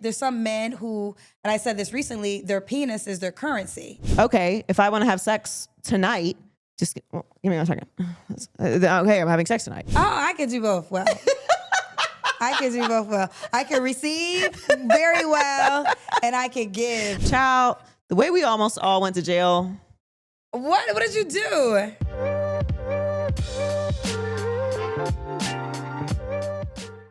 There's some men who, and I said this recently, their penis is their currency. Okay, if I want to have sex tonight, just give me 1 second. Okay, I'm having sex tonight. Oh, I can do both well. I can do both well. I can receive very well, and I can give. Child, the way we almost all went to jail. What did you do?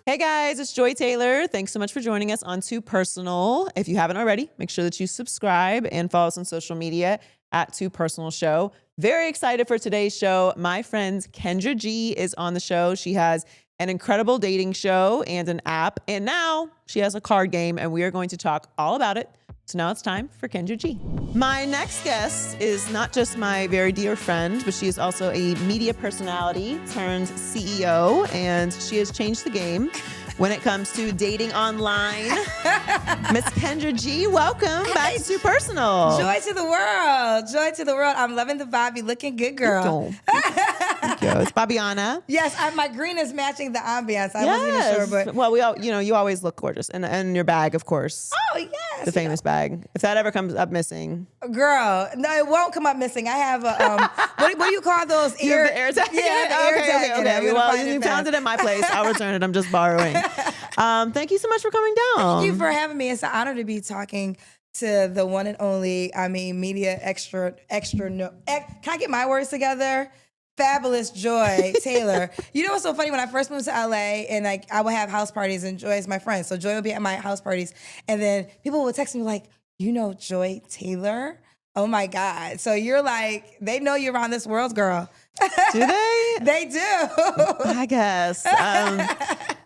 Hey guys, it's Joy Taylor. Thanks so much for joining us on Too Personal. If you haven't already, make sure that you subscribe and follow us on social media at Too Personal Show. Very excited for today's show. My friend Kendra G is on the show. She has an incredible dating show and an app, and now she has a card game, and we are going to talk all about it. So now it's time for Kendra G. My next guest is not just my very dear friend, but she is also a media personality turned CEO, and she has changed the game when it comes to dating online. Miss Kendra G, welcome back to Too Personal. Joy to the world. Joy to the world. I'm loving the vibe. You looking good, girl. Thank you. It's Babiana. Yes, my green is matching the ambiance. I wasn't even sure, but well, we all, you always look gorgeous, and your bag, of course. Oh yes, the famous bag. If that ever comes up missing, girl, no, it won't come up missing. I have a what do you call those ear? The air tag. Yeah, the air tag. Okay. Well, you found it at my place. I'll return it. I'm just borrowing. Thank you so much for coming down. Thank you for having me. It's an honor to be talking to the one and only, media extra. No, can I get my words together? Fabulous Joy Taylor. You know what's so funny? When I first moved to LA, and I would have house parties, and Joy is my friend, so Joy would be at my house parties, and then people would text me like, "You know Joy Taylor? Oh my God!" So you're like, they know you're around this world, girl. Do they? They do. I guess.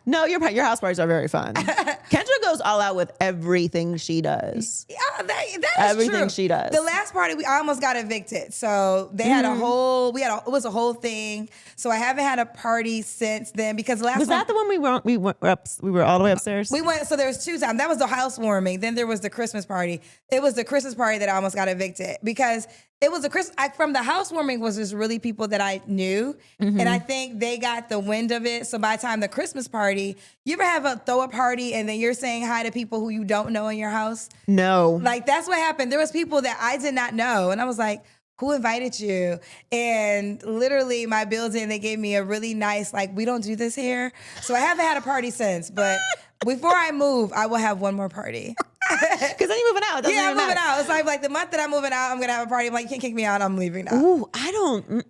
No, your house parties are very fun. Kendra goes all out with everything she does. Yeah, that is everything true. She does. The last party, we almost got evicted. So they had it was a whole thing. So I haven't had a party since then because the last was that the one we were all the way upstairs? We went, so there was 2 times. That was the housewarming. Then there was the Christmas party. It was the Christmas party that I almost got evicted because it was from the housewarming was just really people that I knew. Mm-hmm. And I think they got the wind of it. So by the time the Christmas party, you ever throw a party and then you're saying hi to people who you don't know in your house? No. Like that's what happened. There was people that I did not know. And I was like, who invited you? And literally my building, they gave me a really nice, we don't do this here. So I haven't had a party since, but before I move, I will have one more party. Because then you're moving out. Yeah, I'm moving out. It's like the month that I'm moving out, I'm going to have a party. I'm like, you can't kick me out. I'm leaving now. Ooh, I don't,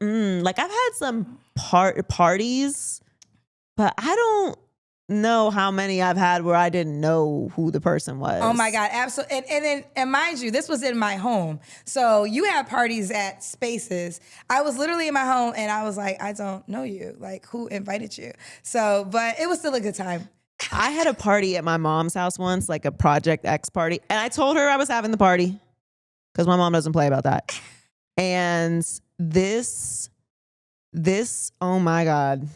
I've had some parties, but I don't know how many I've had where I didn't know who the person was. Oh my God, absolutely. And mind you, this was in my home. So you have parties at spaces. I was literally in my home and I was like, I don't know you. Like, who invited you? So, but it was still a good time. I had a party at my mom's house once, like a Project X party. And I told her I was having the party because my mom doesn't play about that. And this, oh my God,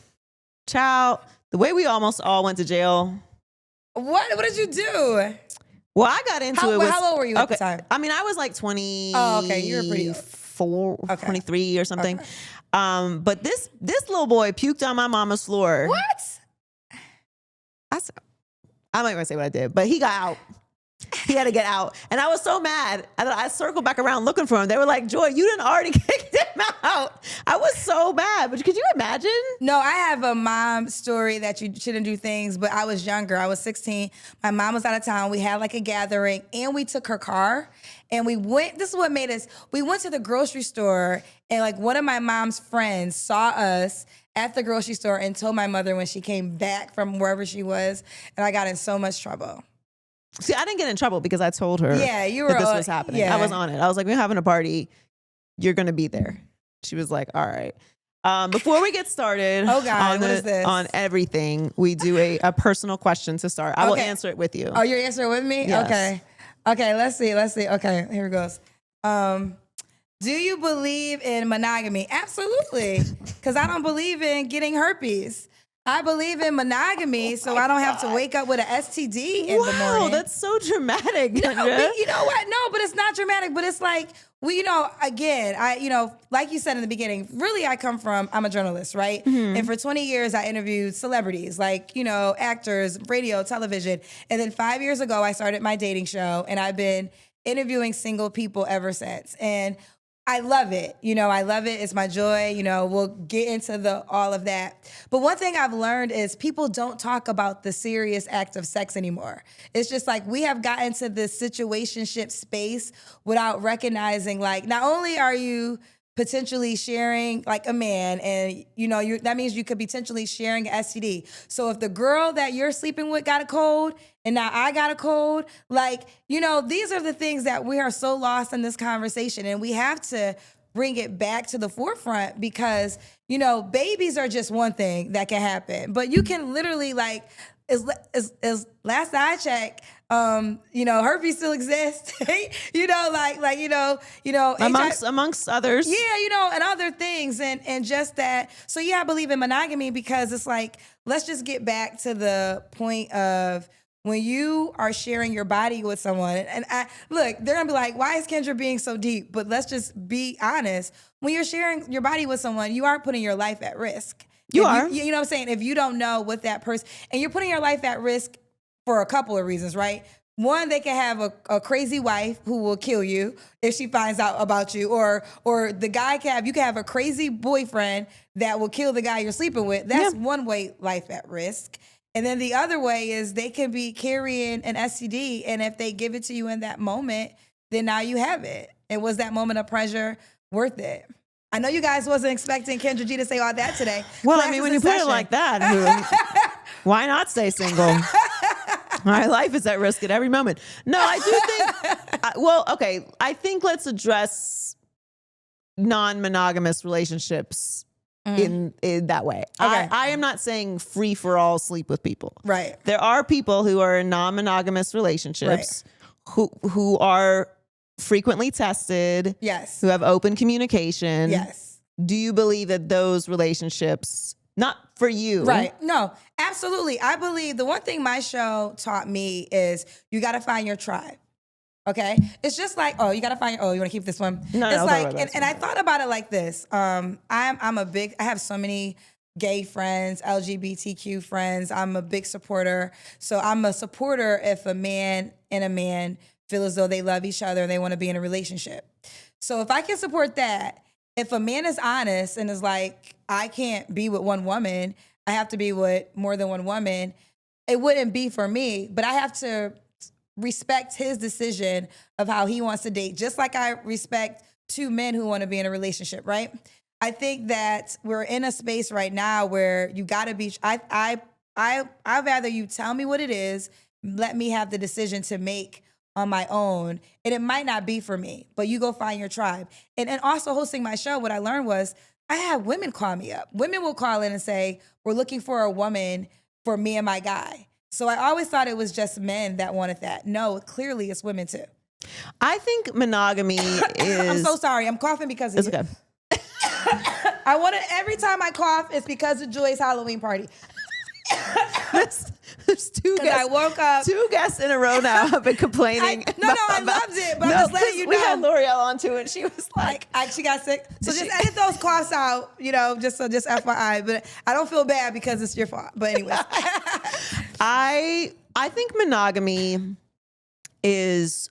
child, the way we almost all went to jail. What did you do? Well, I got into it. How old were you at the time? I mean, I was like 20. Oh, okay. You were pretty old. 23 or something. Okay. But this little boy puked on my mama's floor. What? I'm not even gonna say what I did, but he got out. He had to get out. And I was so mad. I circled back around looking for him. They were like, Joy, you didn't already kick him out. I was so mad. But could you imagine? No, I have a mom story that you shouldn't do things, but I was younger. I was 16. My mom was out of town. We had a gathering and we took her car and we went, this is what made us, we went to the grocery store and one of my mom's friends saw us at the grocery store and told my mother when she came back from wherever she was, and I got in so much trouble. See, I didn't get in trouble because I told her that this was happening. Yeah. I was on it. I was like, we're having a party. You're going to be there. She was like, all right. Before we get started what is this? On everything, we do a personal question to start. I will answer it with you. Oh, you're answering with me? Yes. Okay, let's see. Okay, here it goes. Do you believe in monogamy? Absolutely, because I don't believe in getting herpes. I believe in monogamy, so I don't have to wake up with an STD in the morning. Wow, that's so dramatic, Kendra. No, you know what? No, but it's not dramatic. But it's like, again, like you said in the beginning, really I'm a journalist, right? Mm-hmm. And for 20 years, I interviewed celebrities, like, actors, radio, television. And then 5 years ago, I started my dating show, and I've been interviewing single people ever since. And I love it. I love it. It's my joy. We'll get into all of that. But one thing I've learned is people don't talk about the serious act of sex anymore. It's just like we have gotten to this situationship space without recognizing, like, not only are you potentially sharing like a man, and that means you could be potentially sharing an STD. So if the girl that you're sleeping with got a cold and now I got a cold, like, these are the things that we are so lost in this conversation, and we have to bring it back to the forefront because, babies are just one thing that can happen, but you can literally, like, as last I checked, herpes still exists, amongst others. Yeah, and other things, and just that. So yeah, I believe in monogamy because it's like, let's just get back to the point of when you are sharing your body with someone, and they're gonna be like, why is Kendra being so deep? But let's just be honest. When you're sharing your body with someone, you are putting your life at risk. You know what I'm saying? If you don't know what that person, and you're putting your life at risk for a couple of reasons, right? One, they can have a crazy wife who will kill you if she finds out about you, or the guy you can have a crazy boyfriend that will kill the guy you're sleeping with. That's one way life at risk. And then the other way is they can be carrying an STD, and if they give it to you in that moment, then now you have it. And was that moment of pleasure worth it? I know you guys wasn't expecting Kendra G to say all that today. Well, I mean, when you put it like that, why not stay single? My life is at risk at every moment. No, I do think, I think let's address non-monogamous relationships in that way. Okay. I am not saying free for all sleep with people. Right. There are people who are in non-monogamous relationships who are frequently tested. Yes. Who have open communication. Yes. Do you believe that those relationships, not for you? Right. No, absolutely. I believe the one thing my show taught me is you got to find your tribe. Okay. It's just like, you got to find, you want to keep this one? No, it's no, like, and I thought about it like this. I have so many gay friends, LGBTQ friends. I'm a big supporter. So I'm a supporter if a man and a man feel as though they love each other and they want to be in a relationship. So if I can support that, if a man is honest and is like, I can't be with one woman, I have to be with more than one woman, it wouldn't be for me, but I have to respect his decision of how he wants to date, just like I respect two men who want to be in a relationship, right? I think that we're in a space right now where you got to be, I'd rather you tell me what it is, let me have the decision to make on my own, and it might not be for me, but you go find your tribe. And also hosting my show, what I learned was I had women call me up. Women will call in and say, we're looking for a woman for me and my guy. So I always thought it was just men that wanted that. No, clearly it's women too. I think monogamy is... I'm so sorry. I'm coughing because of it's you. Okay. Every time I cough, it's because of Joy's Halloween party. There's two guests. I woke up. Two guests in a row now have been complaining. I loved it, but I'm just letting you know. We had L'Oreal on too, and she was like, she got sick. So just edit those coughs out, just FYI. But I don't feel bad because it's your fault. But anyways. I think monogamy is...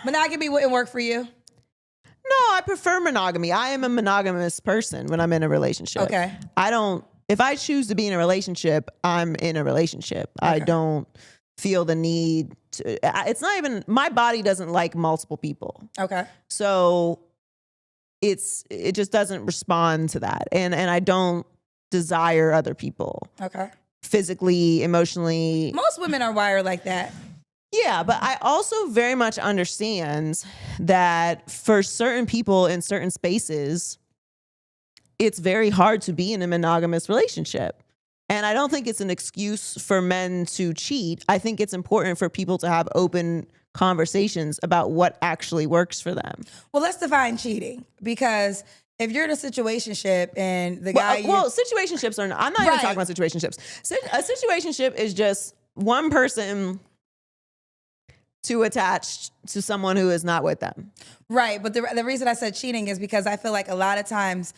Monogamy wouldn't work for you? No, I prefer monogamy. I am a monogamous person when I'm in a relationship. Okay. If I choose to be in a relationship, I'm in a relationship. Okay. I don't feel the need to, it's not even, my body doesn't like multiple people. Okay. So it just doesn't respond to that. And I don't desire other people. Okay. Physically, emotionally. Most women are wired like that. Yeah, but I also very much understand that for certain people in certain spaces, it's very hard to be in a monogamous relationship. And I don't think it's an excuse for men to cheat. I think it's important for people to have open conversations about what actually works for them. Well, let's define cheating, because if you're in a situationship and the guy, situationships are not, I'm not even talking about situationships. A situationship is just one person too attached to someone who is not with them. Right. But the reason I said cheating is because I feel like a lot of times,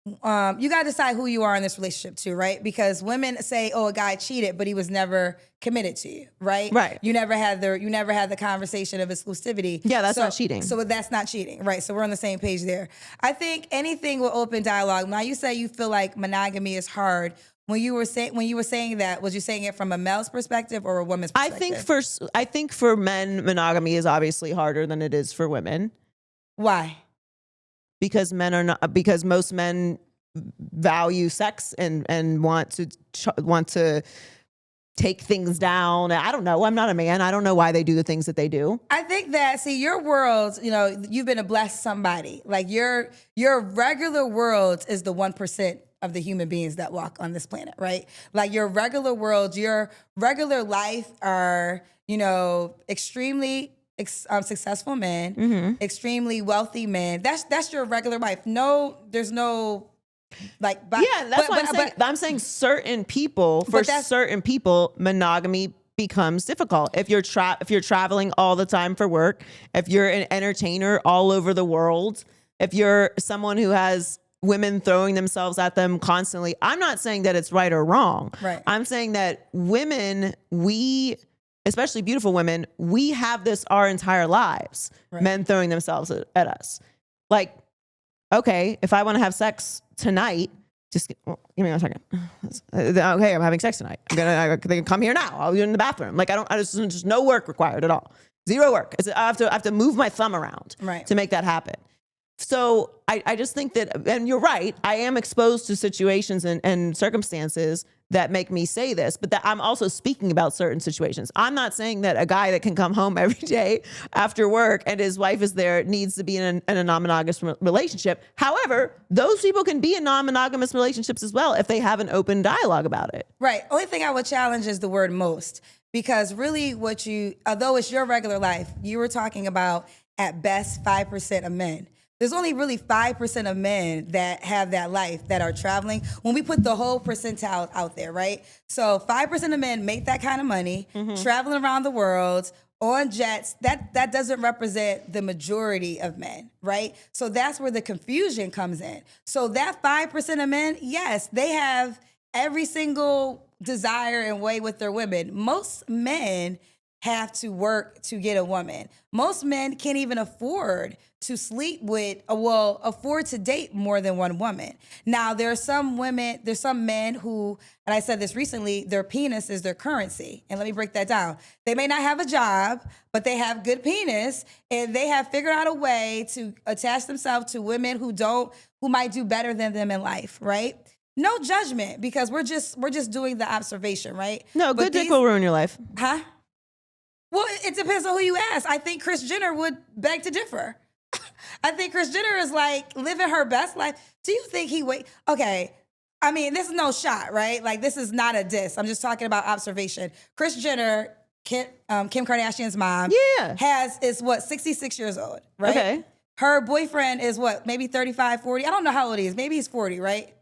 you got to decide who you are in this relationship too, right? Because women say, "Oh, a guy cheated, but he was never committed to you," right? Right. You never had the conversation of exclusivity. Yeah, that's not cheating. So that's not cheating, right? So we're on the same page there. I think anything with open dialogue. Now you say you feel like monogamy is hard. When you were saying that, was you saying it from a male's perspective or a woman's perspective? I think for men, monogamy is obviously harder than it is for women. Why? Because most men value sex and want to take things down. I don't know. I'm not a man. I don't know why they do the things that they do. I think that, your world, you've been a blessed somebody. Like your regular world is the 1% of the human beings that walk on this planet, right? Like your regular world, your regular life are, extremely successful men, extremely wealthy men. That's your regular life. No, there's no like. That's what I'm saying. I'm saying certain people, monogamy becomes difficult. If you're traveling all the time for work, if you're an entertainer all over the world, if you're someone who has women throwing themselves at them constantly, I'm not saying that it's right or wrong. Right. I'm saying that women, especially beautiful women, we have this our entire lives. Right. Men throwing themselves at us. Like, okay, if I want to have sex tonight, give me 1 second. Okay, I'm having sex tonight. They can come here now. I'll be in the bathroom. Like there's no work required at all. Zero work. I have to move my thumb around to make that happen. So I just think that, and you're right, I am exposed to situations and circumstances that make me say this, but that I'm also speaking about certain situations. I'm not saying that a guy that can come home every day after work and his wife is there needs to be in a non-monogamous relationship. However, those people can be in non-monogamous relationships as well if they have an open dialogue about it. Right. Only thing I would challenge is the word most, because really although it's your regular life, you were talking about at best 5% of men. There's only really 5% of men that have that life that are traveling. When we put the whole percentile out there, right? So 5% of men make that kind of money, traveling around the world on jets. That doesn't represent the majority of men, right? So that's where the confusion comes in. So that 5% of men, yes, they have every single desire and way with their women. Most men have to work to get a woman. Most men can't even afford to afford to date more than one woman. Now, there's some men who, and I said this recently, their penis is their currency. And let me break that down. They may not have a job, but they have good penis, and they have figured out a way to attach themselves to women who might do better than them in life, right? No judgment, because we're just doing the observation, right? No, good dick will ruin your life. Huh? Well, it depends on who you ask. I think Kris Jenner would beg to differ. I think Kris Jenner is like living her best life. Do you think okay, I mean, this is no shot, right? Like, this is not a diss. I'm just talking about observation. Kris Jenner, Kim Kardashian's mom, is 66 years old, right? Okay. Her boyfriend is maybe 35, 40? I don't know how old he is. Maybe he's 40, right?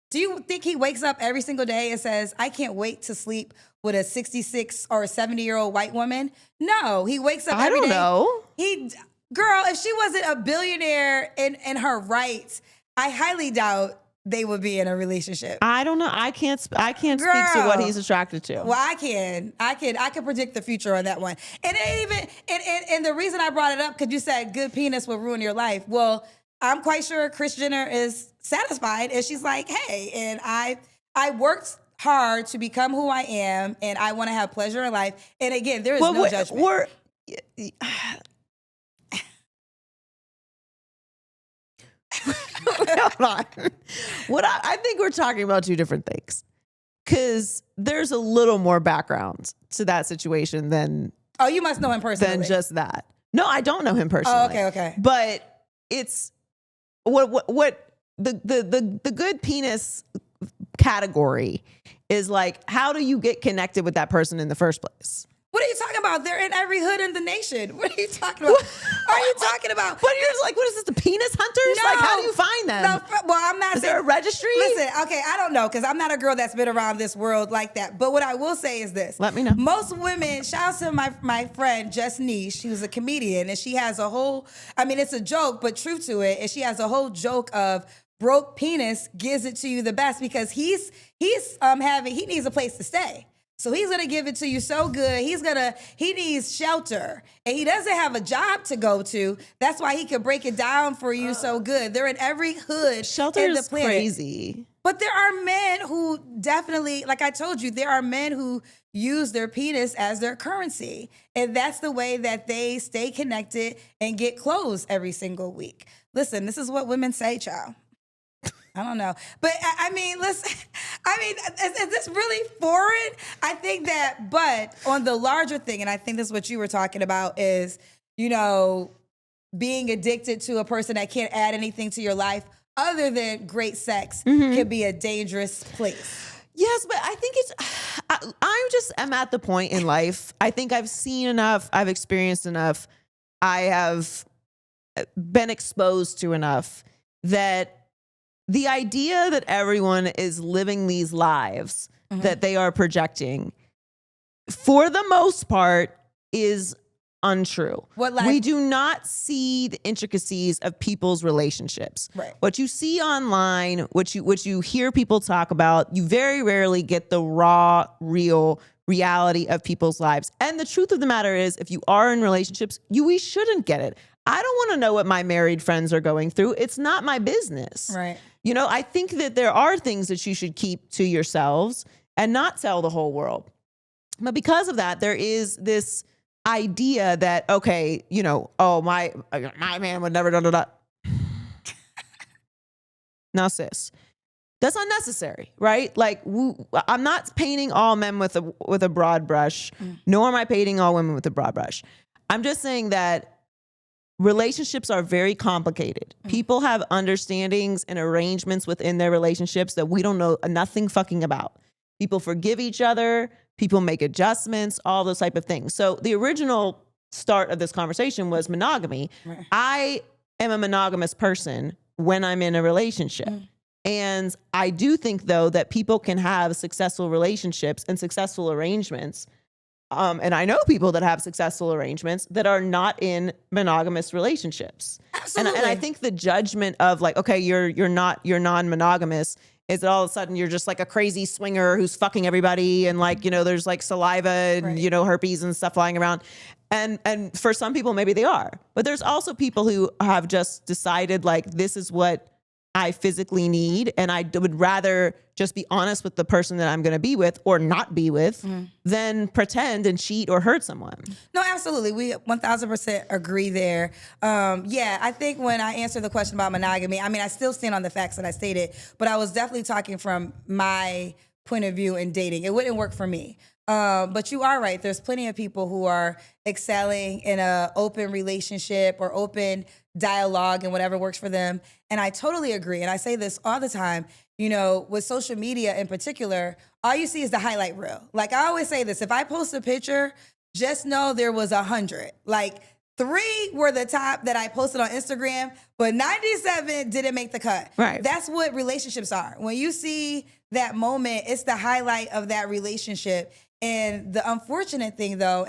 Do you think he wakes up every single day and says, I can't wait to sleep with a 66 or a 70-year-old white woman? No, he wakes up every day. I don't know. Girl, if she wasn't a billionaire in her rights, I highly doubt they would be in a relationship. I don't know. I can't speak to what he's attracted to. Well, I can predict the future on that one. And it even and the reason I brought it up, because you said good penis will ruin your life. Well, I'm quite sure Kris Jenner is satisfied, and she's like, hey, and I worked hard to become who I am, and I want to have pleasure in life. And again, there is no judgment. Hold on. I think we're talking about two different things, because there's a little more background to that situation than. Oh, you must know him personally. Than just that. No, I don't know him personally. Oh, okay. But it's what the good penis category is like. How do you get connected with that person in the first place? What are you talking about? They're in every hood in the nation. What are you talking about? Are you talking about? But you're just like, what is this, the penis hunters? No. Like, how do you find them? No, well, I'm not Is saying. there a registry? Listen, okay, I don't know, because I'm not a girl that's been around this world like that. But what I will say is this. Let me know. Most women, shout out to my friend, Jess Niche. She was a comedian, and she has a whole, I mean, it's a joke, but true to it, and she has a whole joke of broke penis gives it to you the best because he needs a place to stay. So he's gonna give it to you so good. He needs shelter. And he doesn't have a job to go to. That's why he can break it down for you so good. They're in every hood Shelter in the is planet. crazy. But there are men who definitely, like I told you, there are men who use their penis as their currency. And that's the way that they stay connected and get clothes every single week. Listen, this is what women say, child. I don't know. But I mean, listen, is this really foreign? I think that, but on the larger thing, and I think this is what you were talking about is, being addicted to a person that can't add anything to your life other than great sex can be a dangerous place. Yes, but I think I'm at the point in life. I think I've seen enough. I've experienced enough. I have been exposed to enough that the idea that everyone is living these lives that they are projecting, for the most part, is untrue. What life? We do not see the intricacies of people's relationships. Right. What you see online, what you hear people talk about, you very rarely get the raw, real reality of people's lives. And the truth of the matter is, if you are in relationships, we shouldn't get it. I don't want to know what my married friends are going through. It's not my business. Right. I think that there are things that you should keep to yourselves and not tell the whole world. But because of that, there is this idea that, okay, my man would never da. Now, sis, that's unnecessary, right? Like, I'm not painting all men with a broad brush, nor am I painting all women with a broad brush. I'm just saying that relationships are very complicated. People have understandings and arrangements within their relationships that we don't know nothing fucking about. People forgive each other. People make adjustments, all those type of things. So the original start of this conversation was monogamy. Right. I am a monogamous person when I'm in a relationship. And I do think, though, that people can have successful relationships and successful arrangements. And I know people that have successful arrangements that are not in monogamous relationships. Absolutely. And I think the judgment of like, okay, you're non-monogamous is that all of a sudden you're just like a crazy swinger who's fucking everybody and like, there's like saliva and, right. Herpes and stuff flying around. And for some people, maybe they are. But there's also people who have just decided like, this is what I physically need, and I would rather just be honest with the person that I'm going to be with or not be with than pretend and cheat or hurt someone. No, absolutely. We 1000% agree there. I think when I answered the question about monogamy, I still stand on the facts that I stated, but I was definitely talking from my point of view in dating. It wouldn't work for me. But you are right. There's plenty of people who are excelling in an open relationship or open dialogue and whatever works for them. And I totally agree. And I say this all the time, with social media in particular, all you see is the highlight reel. Like I always say this, if I post a picture, just know there was 100. Like 3 were the top that I posted on Instagram, but 97 didn't make the cut. Right. That's what relationships are. When you see that moment, it's the highlight of that relationship. And the unfortunate thing though,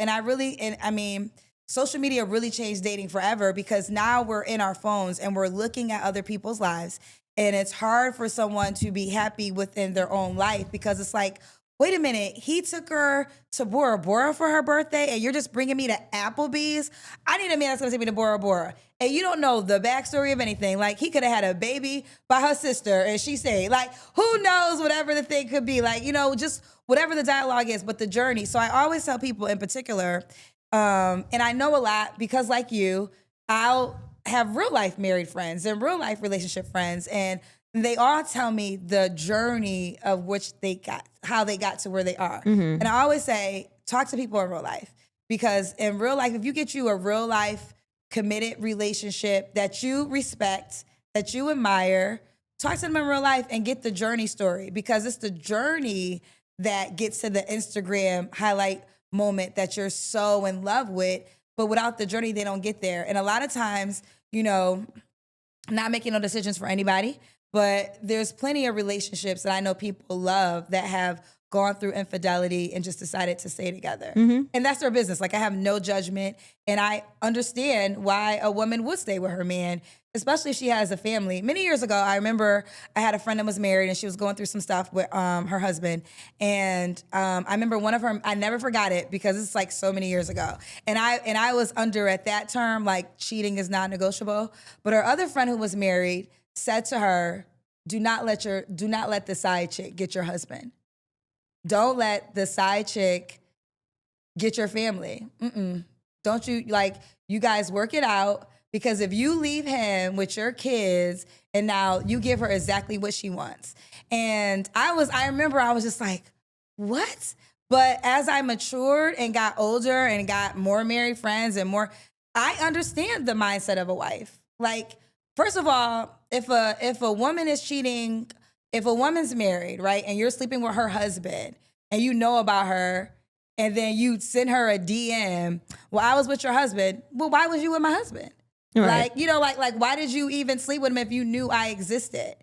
social media really changed dating forever because now we're in our phones and we're looking at other people's lives. And it's hard for someone to be happy within their own life because it's like, wait a minute, he took her to Bora Bora for her birthday and you're just bringing me to Applebee's? I need a man that's gonna take me to Bora Bora. And you don't know the backstory of anything. Like he could have had a baby by her sister and she said, like, who knows, whatever the thing could be. Like, just whatever the dialogue is, but the journey. So I always tell people in particular, and I know a lot because like you, I'll have real life married friends and real life relationship friends. And they all tell me the journey of which they got, how they got to where they are. And I always say, talk to people in real life. Because in real life, if you get you a real life committed relationship that you respect, that you admire, talk to them in real life and get the journey story. Because it's the journey that gets to the Instagram highlight moment that you're so in love with, but without the journey, they don't get there. And a lot of times, not making no decisions for anybody, but there's plenty of relationships that I know people love that have gone through infidelity and just decided to stay together. And that's their business. Like, I have no judgment, and I understand why a woman would stay with her man, especially if she has a family. Many years ago, I remember I had a friend that was married, and she was going through some stuff with her husband. And I remember one of her, I never forgot it because it's like so many years ago. And I was under at that term, like, cheating is non-negotiable. But her other friend who was married said to her, do not let the side chick get your husband. Don't let the side chick get your family. Don't you, you guys work it out, because if you leave him with your kids and now you give her exactly what she wants. And I remember I was just like, what? But as I matured and got older and got more married friends and more, I understand the mindset of a wife. Like, first of all, if a woman is cheating, if a woman's married, right, and you're sleeping with her husband and you know about her, and then you send her a DM, well, I was with your husband. Well, why was you with my husband? Right. Like, why did you even sleep with him if you knew I existed?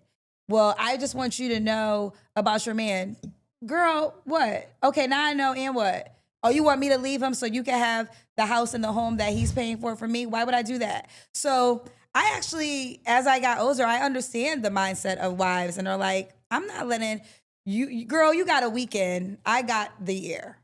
Well, I just want you to know about your man. Girl, what? Okay, now I know, and what? Oh, you want me to leave him so you can have the house and the home that he's paying for me? Why would I do that? So I actually, as I got older, I understand the mindset of wives, and they're like, I'm not letting you, girl, you got a weekend. I got the year.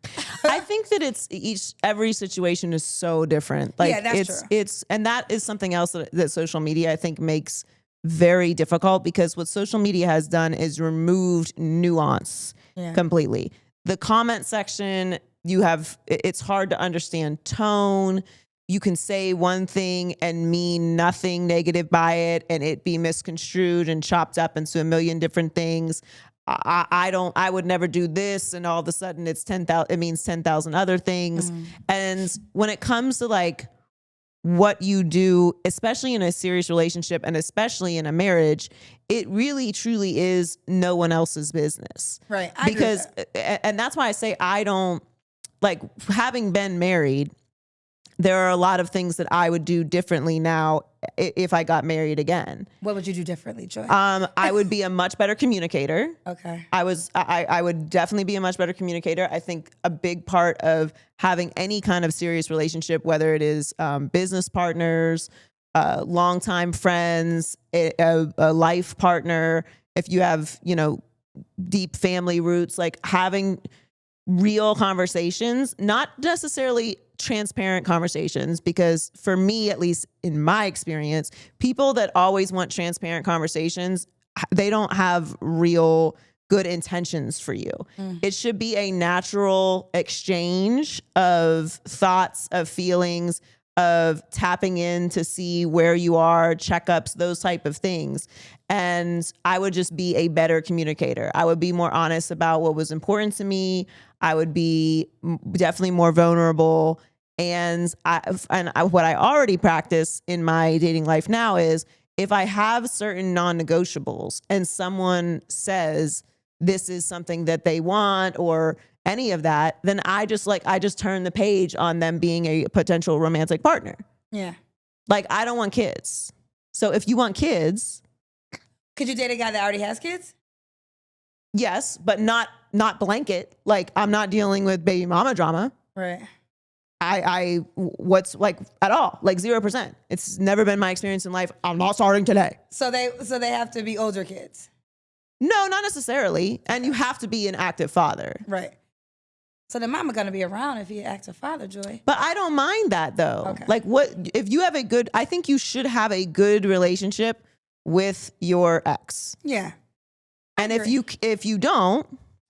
I think that every situation is so different. Like, yeah, that's true. And that is something else that social media, I think, makes very difficult, because what social media has done is removed nuance completely. The comment section, it's hard to understand tone. You can say one thing and mean nothing negative by it, and it be misconstrued and chopped up into a million different things. I would never do this, and all of a sudden it means 10,000 other things. And when it comes to like what you do, especially in a serious relationship and especially in a marriage, it really truly is no one else's business. Right. And that's why I say, I don't like, having been married, there are a lot of things that I would do differently now if I got married again. What would you do differently, Joy? I would be a much better communicator. Okay. I would definitely be a much better communicator. I think a big part of having any kind of serious relationship, whether it is business partners, longtime friends, a life partner, if you have, deep family roots, like having real conversations, not necessarily transparent conversations, because for me, at least in my experience, people that always want transparent conversations, they don't have real good intentions for you. It should be a natural exchange of thoughts, of feelings, of tapping in to see where you are, checkups, those type of things. And I would just be a better communicator. I would be more honest about what was important to me. I would be definitely more vulnerable. And what I already practice in my dating life now is, if I have certain non-negotiables and someone says this is something that they want or any of that, then I just turn the page on them being a potential romantic partner. Yeah. Like, I don't want kids. So if you want kids, could you date a guy that already has kids? Yes, but not blanket. Like, I'm not dealing with baby mama drama. Right. What's like at all, like 0%. It's never been my experience in life. I'm not starting today. So they have to be older kids. No, not necessarily. And you have to be an active father. Right. So the mama gonna be around if he acts a father, Joy. But I don't mind that though. Okay. Like, what if you have I think you should have a good relationship with your ex. Yeah. And if you don't,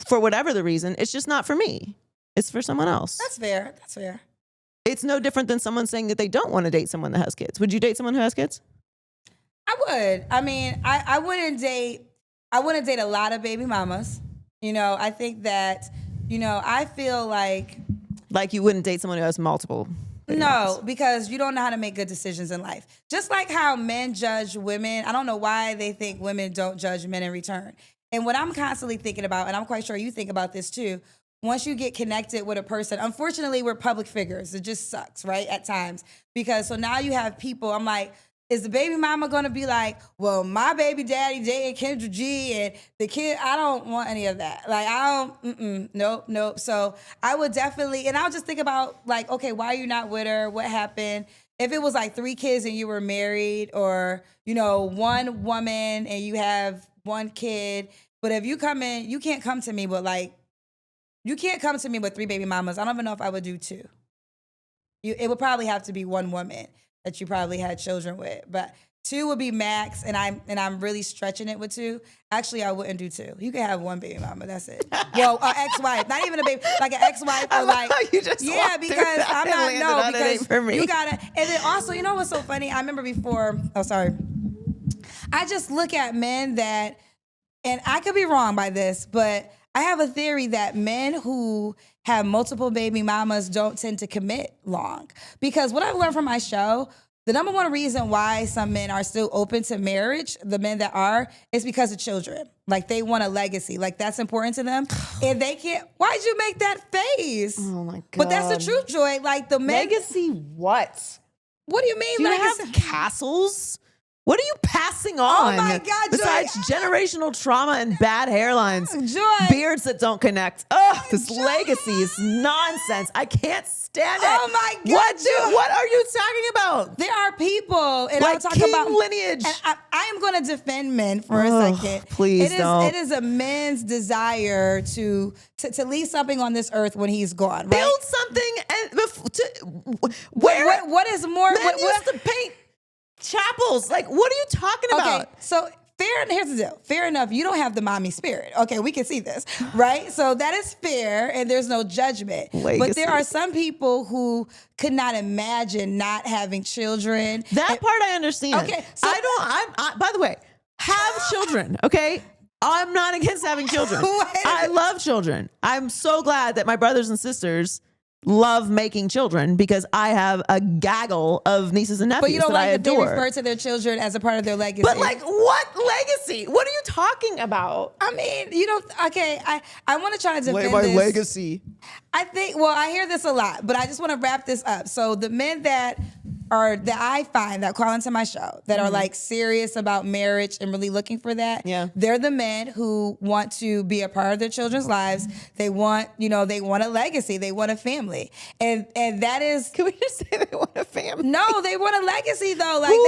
for whatever the reason, it's just not for me. It's for someone else. That's fair. That's fair. It's no different than someone saying that they don't want to date someone that has kids. Would you date someone who has kids? I would. I mean, I wouldn't date a lot of baby mamas. I think that, I feel like you wouldn't date someone who has multiple. No, because you don't know how to make good decisions in life. Just like how men judge women, I don't know why they think women don't judge men in return. And what I'm constantly thinking about, and I'm quite sure you think about this too, once you get connected with a person, unfortunately, we're public figures. It just sucks, right? At times. Because so now you have people, I'm like, is the baby mama gonna be like, well, my baby daddy dating Kendra G and the kid, I don't want any of that. Like, nope. So I would definitely, and I'll just think about like, okay, why are you not with her? What happened? If it was like 3 kids and you were married, or, you know, 1 woman and you have 1 kid, but if you come in, you can't come to me with like, you can't come to me with 3 baby mamas. I don't even know if I would do 2. It would probably have to be 1 woman that you probably had children with, but 2 would be max, and I'm really stretching it with 2. Actually, I wouldn't do 2. You can have 1 baby mama. That's it. Well, ex-wife, not even a baby, like an ex-wife, or like because I'm not no because for me. you gotta. And then also, you know what's so funny? I remember before. Oh, sorry. I just look at men that, and I could be wrong by this, but I have a theory that men who have multiple baby mamas don't tend to commit long. Because what I've learned from my show, the number one reason why some men are still open to marriage, the men that are, is because of children. Like, they want a legacy. Like, that's important to them. And they can't, why'd you make that face? Oh my God. But that's the truth, Joy. Like, the men. Legacy what? What do you mean Do you legacy? have castles? What are you passing on? Oh my God, Joy. Besides generational trauma and bad hairlines, Joy. beards that don't connect. Ugh, this legacy is nonsense. I can't stand it. Oh my God, Joy. What are you talking about? There are people, and Like I'll talk king about lineage. And I am going to defend men for a second. Please don't. It is a man's desire to leave something on this earth when he's gone. Right? Build something and where What is more? men used to paint chapels. Like, what are you talking about? Okay, so here's the deal. Fair enough. You don't have the mommy spirit. Okay, we can see this, right? So that is fair, and there's no judgment. Legacy. But there are some people who could not imagine not having children. That part I understand. Okay, so I by the way, have children, okay? I'm not against having children. Wait. I love children. I'm so glad that my brothers and sisters love making children, because I have a gaggle of nieces and nephews But you don't that I like that they adore. refer to their children as a part of their legacy. But like, what legacy? What are you talking about? I mean, you don't. Okay, I want to try to defend this. legacy. I think. Well, I hear this a lot, but I just want to wrap this up. So the men that I find that call into my show that are like serious about marriage and really looking for that. Yeah. They're the men who want to be a part of their children's lives. They want, they want a legacy. They want a family. And that is. Can we just say they want a family? No, they want a legacy though. Like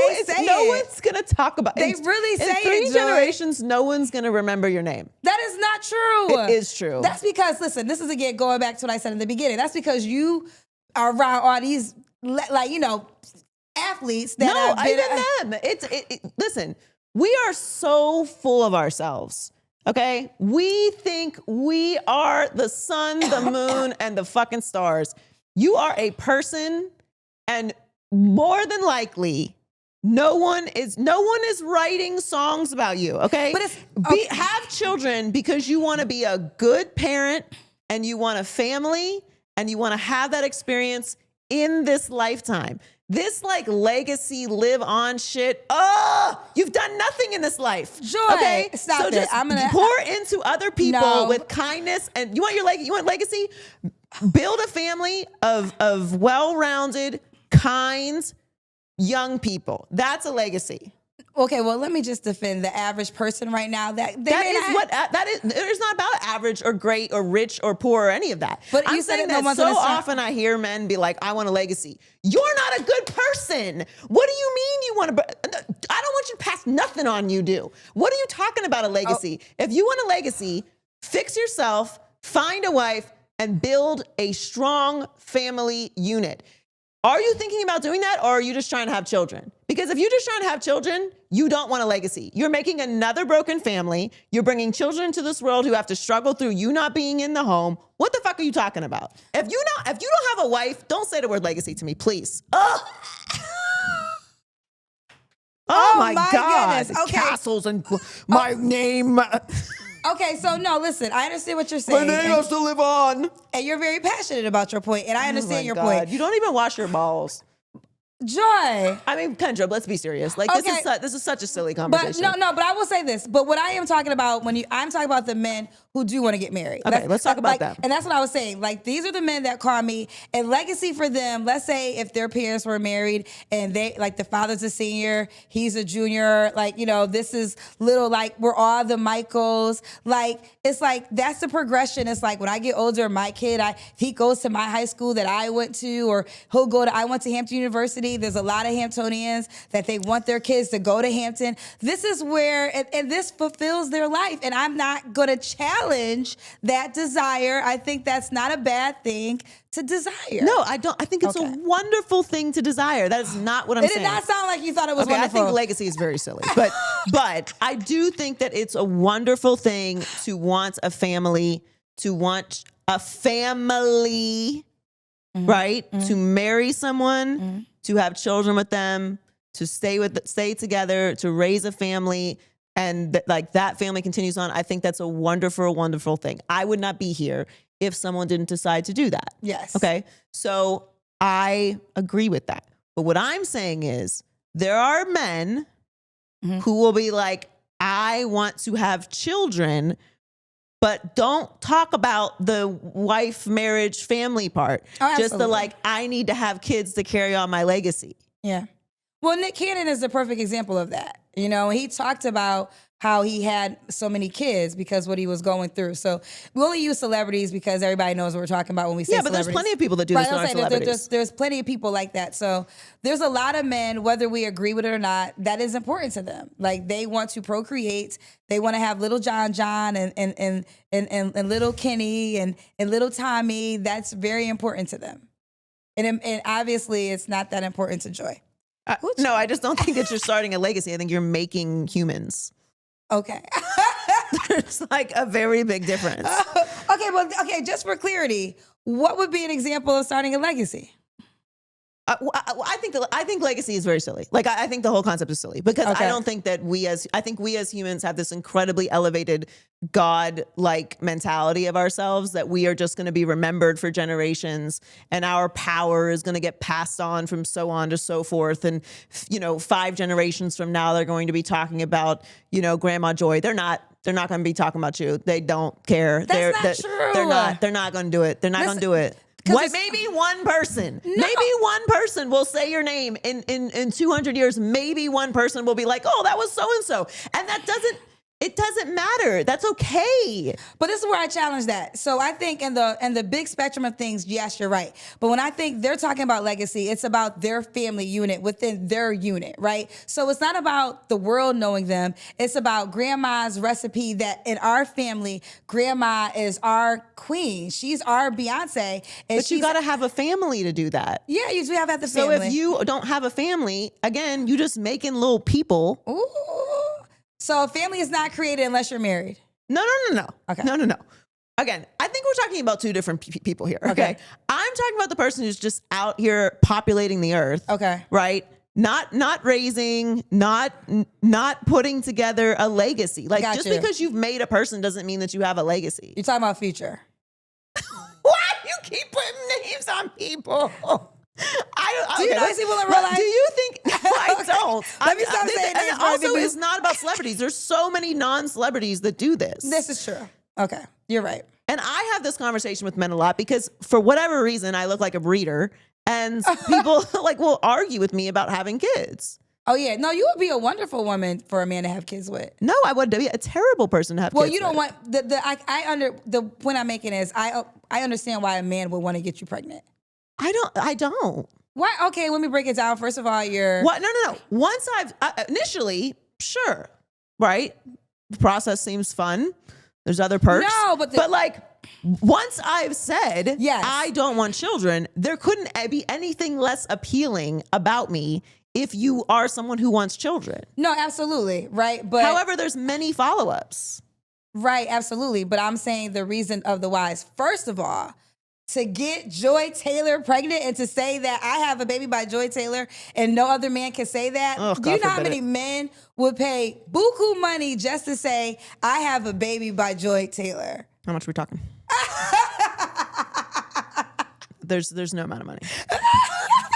No one's gonna talk about. They really say in 3 it, Joy. generations, no one's gonna remember your name. That is not true. It is true. That's because, listen, this is again going back to what I said in the beginning. That's because you are around all these, athletes that No, have been. even them. Listen, we are so full of ourselves. Okay, we think we are the sun, the moon, and the fucking stars. You are a person, and more than likely, no one is writing songs about you. Okay, But it's have children because you want to be a good parent, and you want a family, and you want to have that experience in this lifetime. This like legacy live on shit. Oh, you've done nothing in this life. Joy, okay, stop so it. just I'm gonna pour into other people No. with kindness. And you want legacy? Build a family of well-rounded, kind, young people. That's a legacy. Okay, well, let me just defend the average person right now. That It's not about average or great or rich or poor or any of that. But I'm you said saying it, no that one's so gonna stop- often I hear men be like, I want a legacy. You're not a good person. What do you mean you want to? I don't want you to pass nothing on you do. What are you talking about a legacy? If you want a legacy, fix yourself, find a wife, and build a strong family unit. Are you thinking about doing that, or are you just trying to have children? Because if you're just trying to have children, you don't want a legacy. You're making another broken family. You're bringing children into this world who have to struggle through you not being in the home. What the fuck are you talking about? If you don't have a wife, don't say the word legacy to me, please. Oh my God. goodness. Okay. Castles and my name. Okay, so no, listen, I understand what you're saying. My name has to live on. And you're very passionate about your point, and I understand your point. You don't even wash your balls. Joy. I mean, Kendra, let's be serious. Like Okay. this is such a silly But conversation. but I will say this. But what I am talking about I'm talking about the men who do want to get married. Okay, let's talk about that. And that's what I was saying. Like, these are the men that call me, and legacy for them. Let's say if their parents were married and they, like, the father's a senior, he's a junior, like, this is little, like, we're all the Michaels. Like, it's like, that's the progression. It's like, when I get older, my kid, he goes to my high school that I went to, or I went to Hampton University. There's a lot of Hamptonians that they want their kids to go to Hampton. This is where, and this fulfills their life. And I'm not going to challenge that desire. I think that's not a bad thing to desire. No, I don't. I think it's a wonderful thing to desire. That is not what I'm saying. It did not sound like you thought it was okay, wonderful. I think legacy is very silly, but I do think that it's a wonderful thing to want a family, right? To marry someone, to have children with them, to stay together, to raise a family, and that family continues on. I think that's a wonderful, wonderful thing. I would not be here if someone didn't decide to do that. Yes. Okay. So I agree with that. But what I'm saying is there are men who will be like, I want to have children, but don't talk about the wife, marriage, family part. Oh, just the I need to have kids to carry on my legacy. Yeah. Well, Nick Cannon is the perfect example of that. He talked about how he had so many kids because what he was going through. So we only use celebrities because everybody knows what we're talking about when we say celebrities. Yeah, but there's plenty of people that do this. Right, celebrities. There's plenty of people like that. So there's a lot of men, whether we agree with it or not, that is important to them. Like, they want to procreate. They want to have little John and little Kenny and little Tommy. That's very important to them. And obviously it's not that important to Joy. No, I just don't think that you're starting a legacy. I think you're making humans. Okay. There's like a very big difference. Okay, just for clarity, what would be an example of starting a legacy? I think legacy is very silly. Like, I think the whole concept is silly because I don't think that we as humans have this incredibly elevated God-like mentality of ourselves that we are just going to be remembered for generations and our power is going to get passed on from so on to so forth. And, 5 generations from now, they're going to be talking about, Grandma Joy. They're not going to be talking about you. They don't care. That's not true. They're not going to do it. They're not going to do it. Maybe one person. No. Maybe one person will say your name in 200 years. Maybe one person will be like, oh, that was so-and-so. And it doesn't matter. That's okay. But this is where I challenge that. So I think in the big spectrum of things, yes, you're right. But when I think they're talking about legacy, it's about their family unit within their unit, right? So it's not about the world knowing them. It's about grandma's recipe that in our family, grandma is our queen. She's our Beyonce. But you got to have a family to do that. Yeah, you do have the family. So if you don't have a family, again, you just making little people. Ooh. So a family is not created unless you're married. No. Okay. No. Again, I think we're talking about 2 different people here. Okay. I'm talking about the person who's just out here populating the earth. Okay. Right. Not raising, not putting together a legacy. Like, just because you've made a person doesn't mean that you have a legacy. You're talking about future. Why you keep putting names on people? Do you know these people in real life? Do you think? I don't. Let me stop saying names. And also, it's not about celebrities. There's so many non-celebrities that do this. This is true. Okay, you're right. And I have this conversation with men a lot because for whatever reason, I look like a breeder, and people will argue with me about having kids. Oh yeah, no, you would be a wonderful woman for a man to have kids with. No, I would be a terrible person to have kids with. Well, you don't want the point I'm making is I understand why a man would want to get you pregnant. I don't. Why? Okay, let me break it down. First of all, what? No. Once initially, sure, right? The process seems fun. There's other perks. No, but once I've said yes, I don't want children, there couldn't be anything less appealing about me if you are someone who wants children. No, absolutely, right. But however, there's many follow-ups. Right, absolutely. But I'm saying the reason of the why is, first of all, to get Joy Taylor pregnant and to say that I have a baby by Joy Taylor and no other man can say that. Oh, do you know how many men would pay buku money just to say I have a baby by Joy Taylor? How much are we talking? There's no amount of money.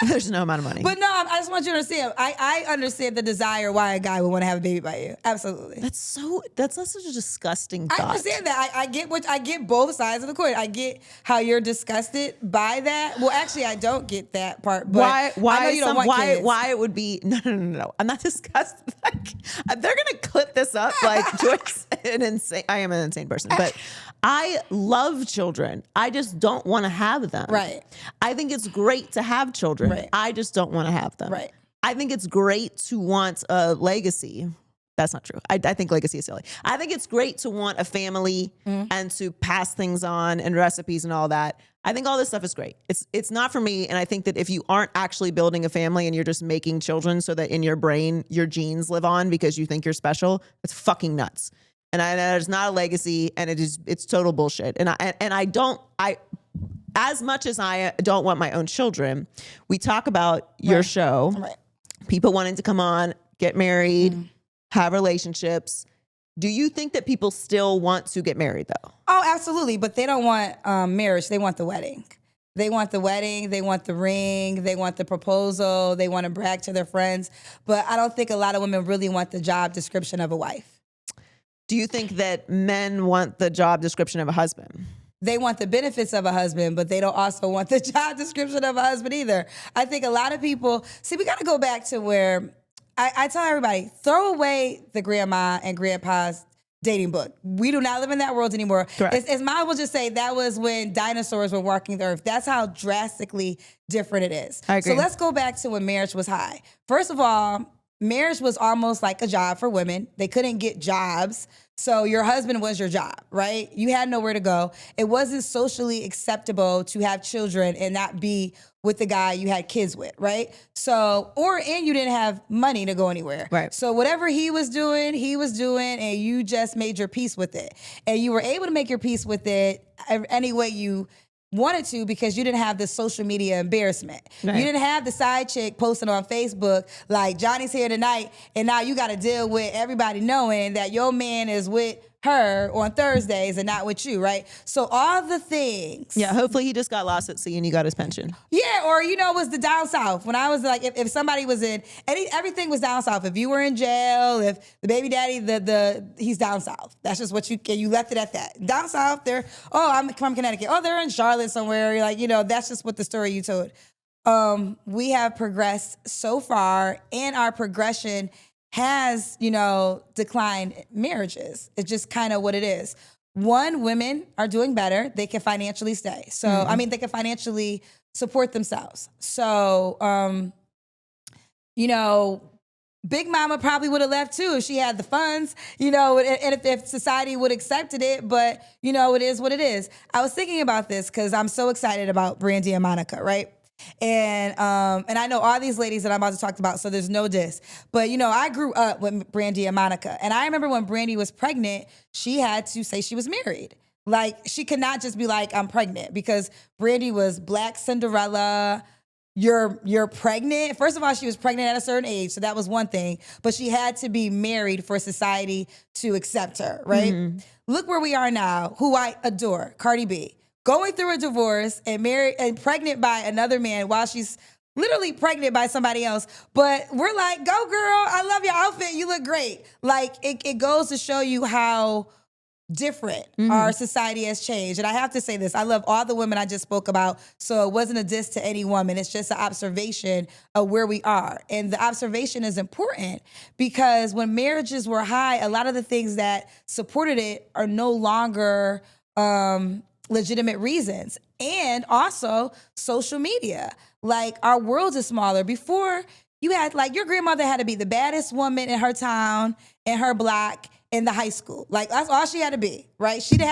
There's no amount of money. But no, I just want you to understand. I understand the desire why a guy would want to have a baby by you. Absolutely. That's such a disgusting thought. I understand that. I get both sides of the coin. I get how you're disgusted by that. Well, actually, I don't get that part. But I know you don't want kids. Why it would be no. I'm not disgusted. Like, they're gonna clip this up like Joyce. I am an insane person, but I love children. I just don't want to have them. Right. I think it's great to have children. Right. I just don't want to have them. Right. I think it's great to want a legacy. That's not true. I think legacy is silly. I think it's great to want a family and to pass things on and recipes and all that. I think all this stuff is great. It's not for me. And I think that if you aren't actually building a family and you're just making children so that in your brain your genes live on because you think you're special, it's fucking nuts. And it's not a legacy, and it's total bullshit. And I as much as I don't want my own children, we talk about your show, people wanting to come on, get married, have relationships. Do you think that people still want to get married though? Oh, absolutely. But they don't want marriage. They want the wedding. They want the wedding. They want the ring. They want the proposal. They want to brag to their friends. But I don't think a lot of women really want the job description of a wife. Do you think that men want the job description of a husband? They want the benefits of a husband, but they don't also want the job description of a husband either. I think a lot of people, we got to go back to where I tell everybody, throw away the grandma and grandpa's dating book. We do not live in that world anymore. As Miles will just say, that was when dinosaurs were walking the earth. That's how drastically different it is. I agree. So let's go back to when marriage was high. First of all, marriage was almost like a job for women. They couldn't get jobs. So your husband was your job, right? You had nowhere to go. It wasn't socially acceptable to have children and not be with the guy you had kids with, right? So, and you didn't have money to go anywhere. Right. So whatever he was doing, and you just made your peace with it. And you were able to make your peace with it any way you wanted to because you didn't have the social media embarrassment. Right. You didn't have the side chick posting on Facebook like Johnny's here tonight and now you got to deal with everybody knowing that your man is with her on Thursdays and not with you, right? So all the things. Yeah, hopefully he just got lost at sea and he got his pension. Yeah, or it was the down south. When I was like, if somebody was in, everything was down south. If you were in jail, if the baby daddy, he's down south. That's just what you left it at that. Down south, I'm from Connecticut. Oh, they're in Charlotte somewhere. You're like, that's just what the story you told. We have progressed so far, and our progression has, declined marriages. It's just kind of what it is. One, women are doing better. They can financially stay. So, they can financially support themselves. So, Big Mama probably would have left too if she had the funds, and if society would have accepted it, but, it is what it is. I was thinking about this because I'm so excited about Brandy and Monica, right? And I know all these ladies that I'm about to talk about, so there's no diss. But, I grew up with Brandy and Monica. And I remember when Brandy was pregnant, she had to say she was married. Like, she could not just be like, I'm pregnant, because Brandy was Black Cinderella. You're pregnant. First of all, she was pregnant at a certain age, so that was one thing. But she had to be married for society to accept her, right? Mm-hmm. Look where we are now, who I adore, Cardi B. Going through a divorce and married and pregnant by another man while she's literally pregnant by somebody else. But we're like, go girl, I love your outfit. You look great. Like it goes to show you how different our society has changed. And I have to say this, I love all the women I just spoke about. So it wasn't a diss to any woman. It's just an observation of where we are. And the observation is important because when marriages were high, a lot of the things that supported it are no longer legitimate reasons. And also social media. Like, our world is smaller. Before, you had, like, your grandmother had to be the baddest woman in her town, in her block, in the high school. Like, that's all she had to be, right? She didn't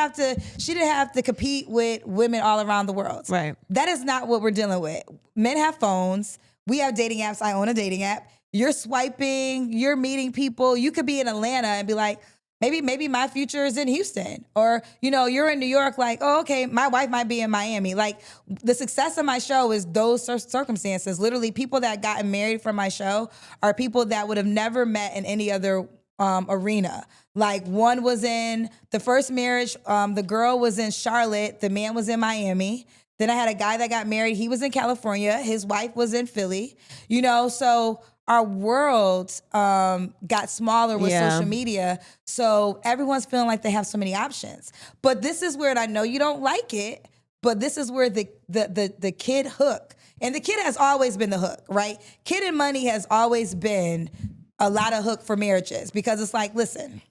have to compete with women all around the world. Right. That is not what we're dealing with. Men have phones. We have dating apps. I own a dating app. You're swiping, you're meeting people. You could be in Atlanta and be like, maybe my future is in Houston. Or, you're in New York, like, oh, okay, my wife might be in Miami. Like, the success of my show is those circumstances. Literally, people that gotten married from my show are people that would have never met in any other arena. Like, one was in the first marriage, the girl was in Charlotte, the man was in Miami. Then I had a guy that got married. He was in California. His wife was in Philly. So our world got smaller with social media. So everyone's feeling like they have so many options. But this is where, and I know you don't like it, but this is where the kid hook, and the kid has always been the hook, right? Kid and money has always been a lot of hook for marriages, because it's like, listen,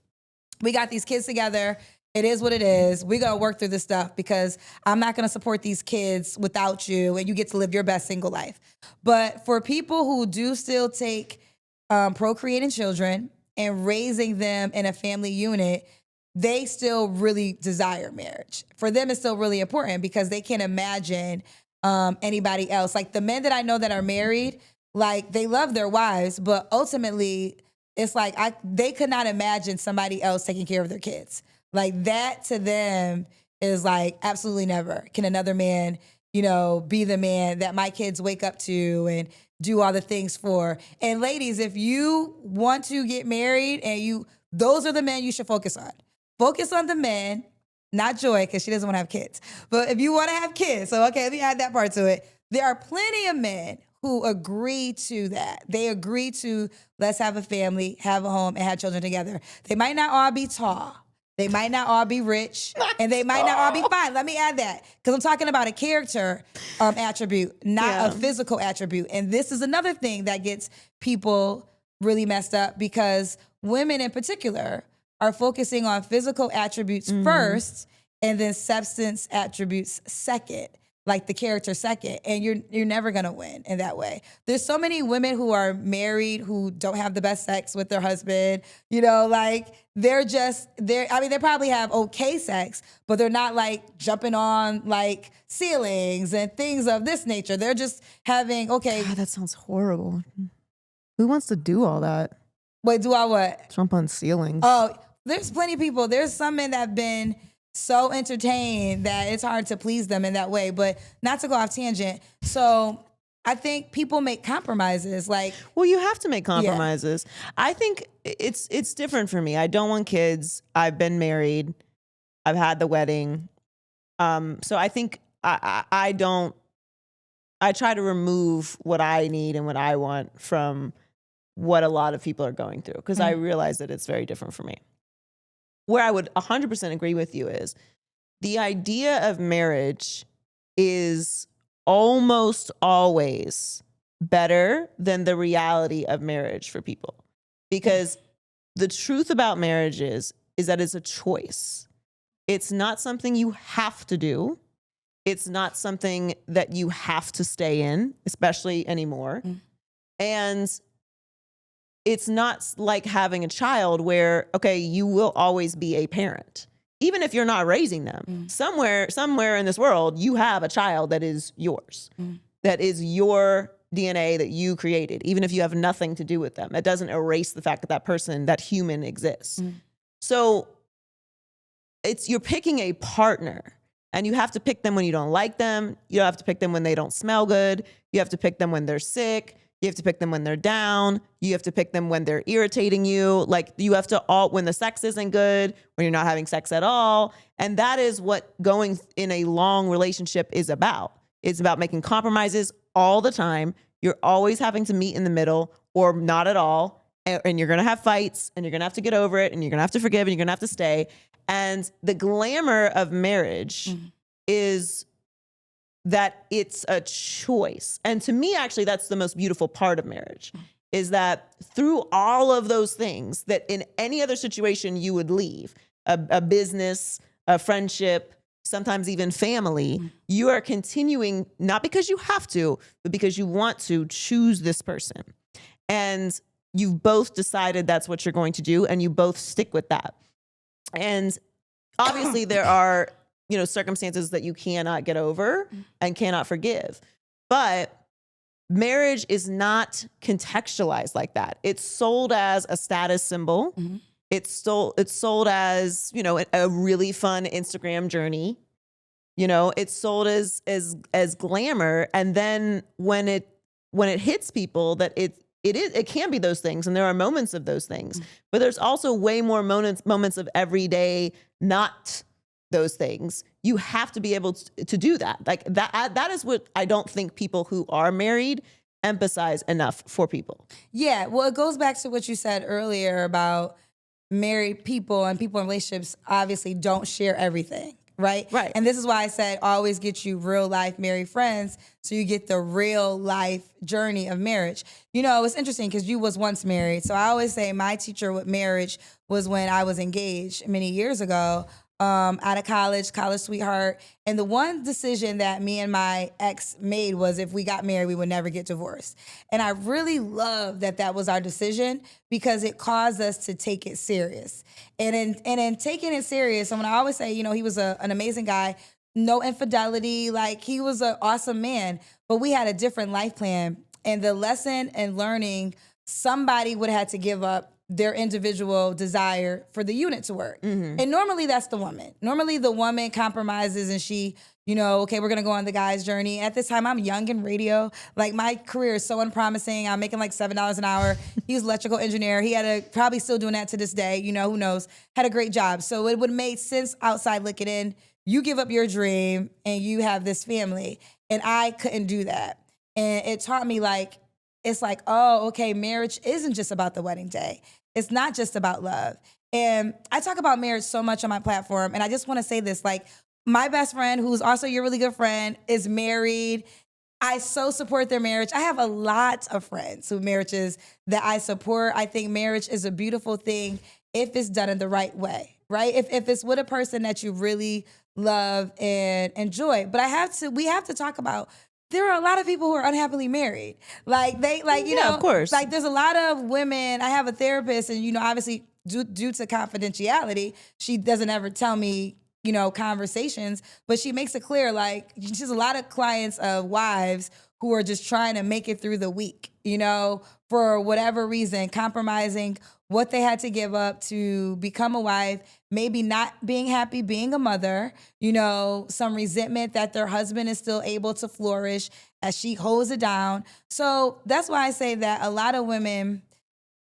we got these kids together. It is what it is. We're going to work through this stuff, because I'm not going to support these kids without you, and you get to live your best single life. But for people who do still take procreating children and raising them in a family unit, they still really desire marriage. For them, it's still really important, because they can't imagine anybody else. Like the men that I know that are married, like they love their wives, but ultimately it's like they could not imagine somebody else taking care of their kids. Like that to them is like absolutely never can another man, be the man that my kids wake up to and do all the things for. And ladies, if you want to get married and those are the men you should focus on. Focus on the men, not Joy, because she doesn't want to have kids. But if you want to have kids, so okay, let me add that part to it. There are plenty of men who agree to that. They agree to, let's have a family, have a home, and have children together. They might not all be tall. They might not all be rich, and they might not all be fine. Let me add that, because I'm talking about a character attribute, not a physical attribute. And this is another thing that gets people really messed up, because women in particular are focusing on physical attributes first, and then substance attributes second, like the character second. And you're never gonna win in that way. There's so many women who are married who don't have the best sex with their husband. Like they probably have okay sex, but they're not like jumping on like ceilings and things of this nature. They're just having, okay. God, that sounds horrible. Who wants to do all that? Wait, do I what? Jump on ceilings. Oh, there's plenty of people. There's some men that have been so entertained that it's hard to please them in that way. But not to go off tangent. So I think people make compromises. Well, you have to make compromises. Yeah. I think it's different for me. I don't want kids. I've been married. I've had the wedding. So I think I try to remove what I need and what I want from what a lot of people are going through, because I realize that it's very different for me. Where I would 100% agree with you is the idea of marriage is almost always better than the reality of marriage for people. Because the truth about marriage is that it's a choice. It's not something you have to do. It's not something that you have to stay in, especially anymore. And it's not like having a child where, okay, you will always be a parent. Even if you're not raising them, somewhere in this world, you have a child that is yours, that is your DNA that you created, even if you have nothing to do with them. That doesn't erase the fact that that person, that human exists. So you're picking a partner, and you have to pick them when you don't like them. You have to pick them when they don't smell good. You have to pick them when they're sick. You have to pick them when they're down. You have to pick them when they're irritating you. Like you have to when the sex isn't good, when you're not having sex at all. And that is what going in a long relationship is about. It's about making compromises all the time. You're always having to meet in the middle or not at all. And you're going to have fights, and you're going to have to get over it, and you're going to have to forgive, and you're going to have to stay. And the glamour of marriage is that it's a choice. And to me, actually, that's the most beautiful part of marriage, is that through all of those things that in any other situation you would leave, a business, a friendship, sometimes even family, you are continuing, not because you have to, but because you want to choose this person. And you've both decided that's what you're going to do, and you both stick with that. And obviously there are circumstances that you cannot get over and cannot forgive. But marriage is not contextualized like that. It's sold as a status symbol. It's sold as, a really fun Instagram journey. It's sold as glamour. And then when it hits people that it can be those things, and there are moments of those things, but there's also way more moments of everyday not those things. you have to be able to do that. Like that is what I don't think people who are married emphasize enough for people. Yeah, well, it goes back to what you said earlier about married people and people in relationships obviously don't share everything, right? Right. And this is why I said always get you real life married friends so you get the real life journey of marriage. You know, it's interesting because you was once married. So I always say my teacher with marriage was when I was engaged many years ago. Out of college sweetheart. And the one decision that me and my ex made was if we got married, we would never get divorced. And I really love that that was our decision because it caused us to take it serious. And in taking it serious, and when I always say, you know, he was an amazing guy, no infidelity, like he was an awesome man, but we had a different life plan. And the lesson and learning, somebody would have had to give up their individual desire for the unit to work. Mm-hmm. And normally that's the woman. Normally the woman compromises and she, you know, okay, we're gonna go on the guy's journey. At this time, I'm young in radio. Like my career is so unpromising. I'm making like $7 an hour. He was an electrical engineer. He had probably still doing that to this day, you know, who knows, had a great job. So it would make sense outside looking in. You give up your dream and you have this family. And I couldn't do that. And it taught me like, it's like, oh, okay, marriage isn't just about the wedding day. It's not just about love. And I talk about marriage so much on my platform. And I just want to say this, like my best friend, who's also your really good friend, is married. I so support their marriage. I have a lot of friends who marriages that I support. I think marriage is a beautiful thing if it's done in the right way, right? If it's with a person that you really love and enjoy. But we have to talk about there are a lot of people who are unhappily married. Like you know, of course. Like there's a lot of women. I have a therapist and, you know, obviously due to confidentiality, she doesn't ever tell me, you know, conversations, but she makes it clear, like she has a lot of clients of wives who are just trying to make it through the week, you know, for whatever reason, compromising what they had to give up to become a wife, maybe not being happy being a mother, you know, some resentment that their husband is still able to flourish as she holds it down. So that's why I say that a lot of women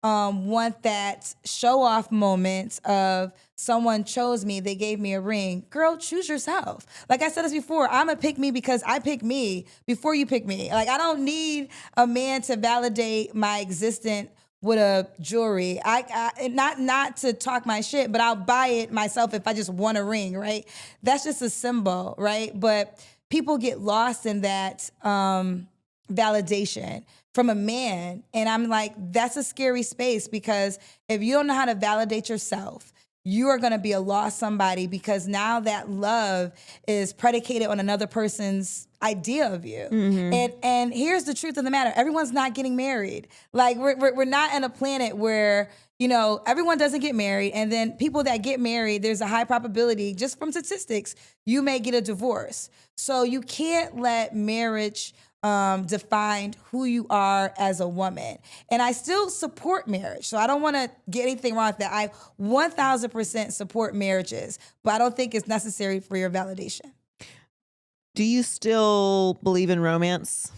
want that show off moment of someone chose me, they gave me a ring. Girl, choose yourself. Like I said this before, I'm a pick me because I pick me before you pick me. Like I don't need a man to validate my existence with a jewelry. I not to talk my shit, but I'll buy it myself if I just want a ring, right? That's just a symbol, right? But people get lost in that validation from a man. And I'm like, that's a scary space because if you don't know how to validate yourself, you are going to be a lost somebody because now that love is predicated on another person's idea of you. Mm-hmm. And here's the truth of the matter. Everyone's not getting married. Like we're not in a planet where, you know, everyone doesn't get married. And then people that get married, there's a high probability, just from statistics, you may get a divorce. So you can't let marriage define who you are as a woman. And I still support marriage. So I don't want to get anything wrong with that. I 1000% support marriages, but I don't think it's necessary for your validation. Do you still believe in romance?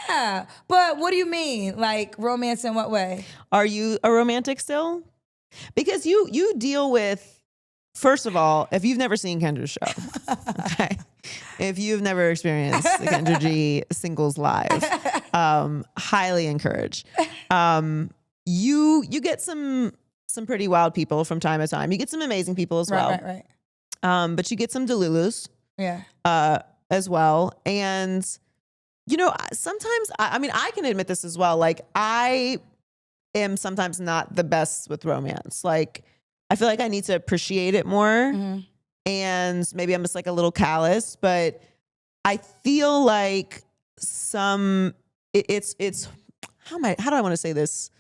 Yeah, but what do you mean? Like romance in what way? Are you a romantic still? Because you deal with, first of all, if you've never seen Kendra's show, okay, if you've never experienced the Kendra G singles live, highly encourage. You get some pretty wild people from time to time. You get some amazing people as well. Right. But you get some delulus. Yeah. As well. And, you know, sometimes, I mean, I can admit this as well. Like, I am sometimes not the best with romance. Like, I feel like I need to appreciate it more. Mm-hmm. And maybe I'm just like a little callous, but I feel like it's how do I want to say this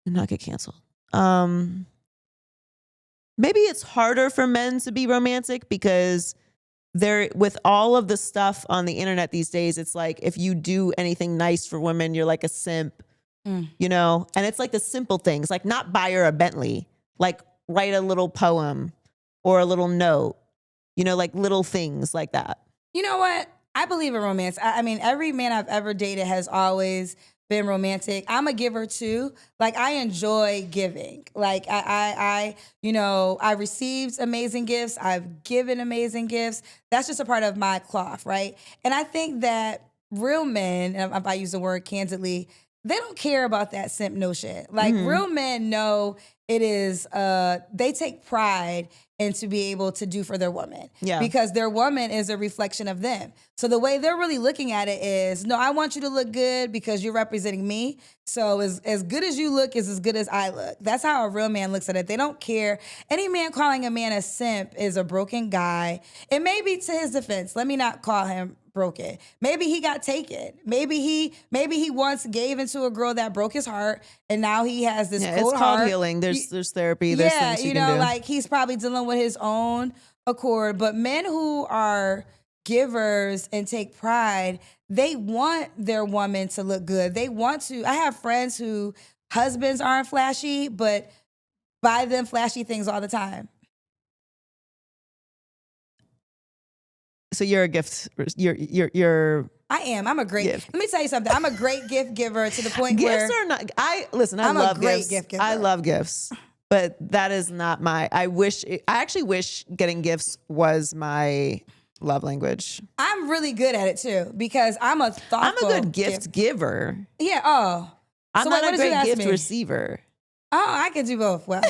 and not get canceled? Maybe it's harder for men to be romantic because with all of the stuff on the internet these days, it's like if you do anything nice for women, you're like a simp, you know? And it's like the simple things, like not buy her a Bentley, like write a little poem or a little note, you know, like little things like that. You know what? I believe in romance. I mean, every man I've ever dated has always been romantic. I'm a giver too. Like I enjoy giving. Like I received amazing gifts. I've given amazing gifts. That's just a part of my cloth, right? And I think that real men, and if I use the word candidly, they don't care about that simp notion. Like real men know it is, they take pride in to be able to do for their woman. Yeah. Because their woman is a reflection of them. So the way they're really looking at it is, no, I want you to look good because you're representing me. So as good as you look is as good as I look. That's how a real man looks at it. They don't care. Any man calling a man a simp is a broken guy. It may be to his defense. Let me not call him broken. Maybe he got taken. Maybe he once gave into a girl that broke his heart, and now he has this cold it's called heart. healing. There's therapy. There's things you can do. Like he's probably dealing with his own accord. But men who are givers and take pride, they want their woman to look good. They want to. I have friends who husbands aren't flashy, but buy them flashy things all the time. So you're a gift. You're. I am. I'm a great. Gift. Let me tell you something. I'm a great gift giver to the point Gifts where are not. I I'm love a great gifts. gift giver. I love gifts, but that is not my. I actually wish getting gifts was my love language. I'm really good at it too because I'm a thoughtful. I'm a good gift giver. Yeah. Oh. I'm So not what a did you great ask gift me? receiver. Oh, I can do both well.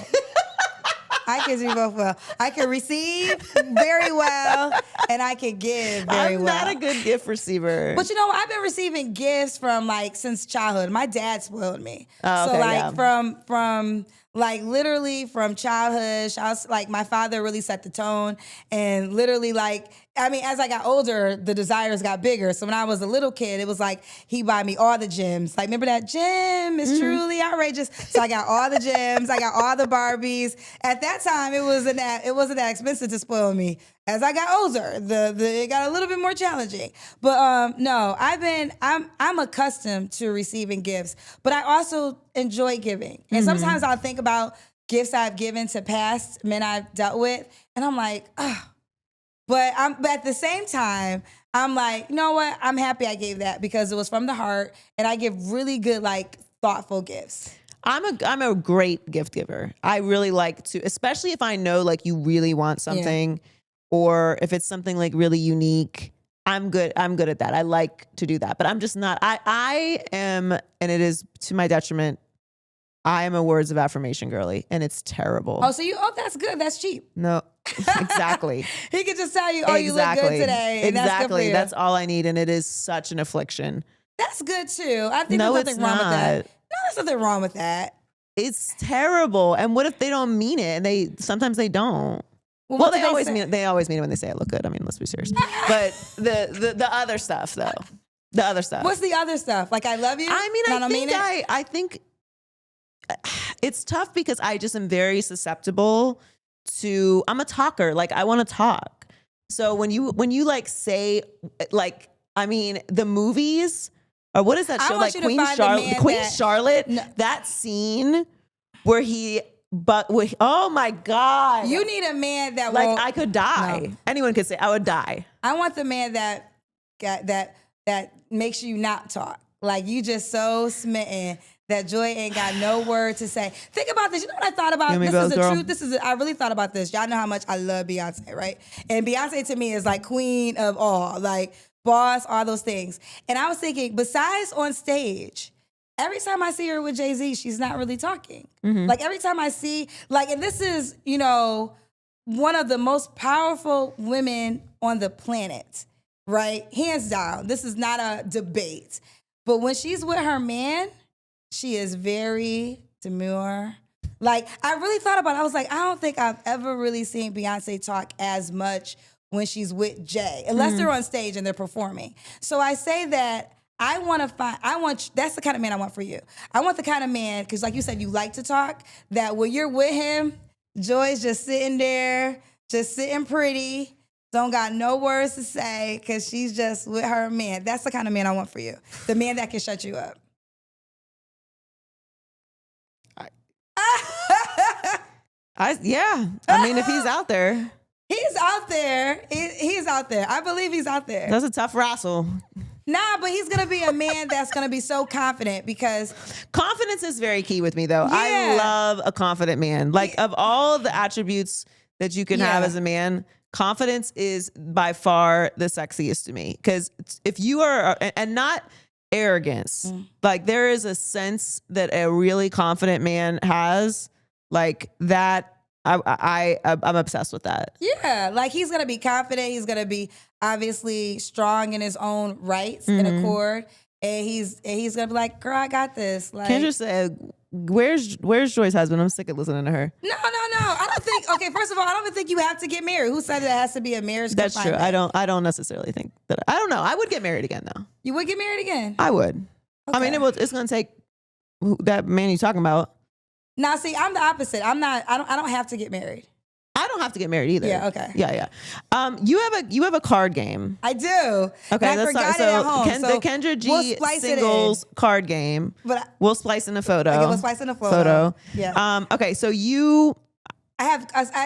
I can do both well. I can receive very well, and I can give very I'm well. not a good gift receiver. But you know, I've been receiving gifts from like since childhood. My dad spoiled me. Oh, okay, so like yeah. from like literally from childhood, like my father really set the tone, and literally like I mean, as I got older, the desires got bigger. So when I was a little kid, it was like he buy me all the gems. Like remember that gem is truly outrageous. So I got all the gems, I got all the Barbies. At that time, it wasn't that expensive to spoil me. As I got older, it got a little bit more challenging. But no, I'm accustomed to receiving gifts, but I also enjoy giving. And sometimes I'll think about gifts I've given to past men I've dealt with, and I'm like, oh. But at the same time, I'm like, you know what? I'm happy I gave that because it was from the heart, and I give really good, like, thoughtful gifts. I'm a great gift giver. I really like to, especially if I know like you really want something, or if it's something like really unique. I'm good at that. I like to do that, but I'm just not. I am, and it is to my detriment. I am a words of affirmation girly, and it's terrible. Oh, that's good. That's cheap. No, exactly. He could just tell you, oh, you look good today. And that's good for you. That's all I need, and it is such an affliction. That's good too. I think No, there's nothing it's wrong with that. not. No, there's nothing wrong with that. It's terrible. And what if they don't mean it? And sometimes they don't. Well, they always mean it. They always mean it when they say I look good. I mean, let's be serious. But the other stuff though, the other stuff. What's the other stuff? Like I love you. I mean, I think it's tough because I just am very susceptible to. I'm a talker. Like I want to talk. So when you like say like I mean the movies. Or what is that show like Queen Charlotte? No. That scene where oh my God. You need a man that like won't, I could die. No. Anyone could say I would die. I want the man that makes you not talk. Like you just so smitten that Joy ain't got no word to say. Think about this. You know what I thought about? This is the truth. I really thought about this. Y'all know how much I love Beyonce, right? And Beyonce to me is like queen of all. Like boss, all those things. And I was thinking, besides on stage, every time I see her with Jay-Z, she's not really talking. Mm-hmm. Like every time I see, like, and this is, you know, one of the most powerful women on the planet, right? Hands down. This is not a debate. But when she's with her man, she is very demure. Like, I really thought about it. I was like, I don't think I've ever really seen Beyonce talk as much when she's with Jay, unless they're on stage and they're performing. So I say that that's the kind of man I want for you. I want the kind of man, because like you said, you like to talk, that when you're with him, Joy's just sitting there, just sitting pretty, don't got no words to say, because she's just with her man. That's the kind of man I want for you. The man that can shut you up. I mean, if he's out there. He's out there. He's out there. I believe he's out there. That's a tough wrestle. Nah, but he's gonna be a man that's gonna be so confident because Confidence is very key with me, though. I Yeah. love a confident man. Like, of all the attributes that you can have Yeah. as a man, confidence is by far the sexiest to me. Because if you are, and not arrogance, like there is a sense that a really confident man has, like that. I'm obsessed with that. yeah, like he's gonna be confident. He's gonna be obviously strong in his own rights and accord, and he's gonna be like, "Girl, I got this." Like, Kendra said, "Where's Joy's husband?" I'm sick of listening to her. no. I don't think. Okay, first of all, I don't even think you have to get married. Who said it has to be a marriage? That's true. confinement? I don't necessarily think that. I don't know. I would get married again, though. You would get married again? I would. I mean, Okay. it's going to take that man you're talking about. Now, see, I'm the opposite. I'm not. I don't have to get married. I don't have to get married either. Yeah, okay. Yeah. You have a card game. I do. Okay, And I let's forgot start. it at home. The Kendra G we'll splice singles card game. But We'll splice in a photo. okay, we'll splice in a photo. Yeah. Okay, so you.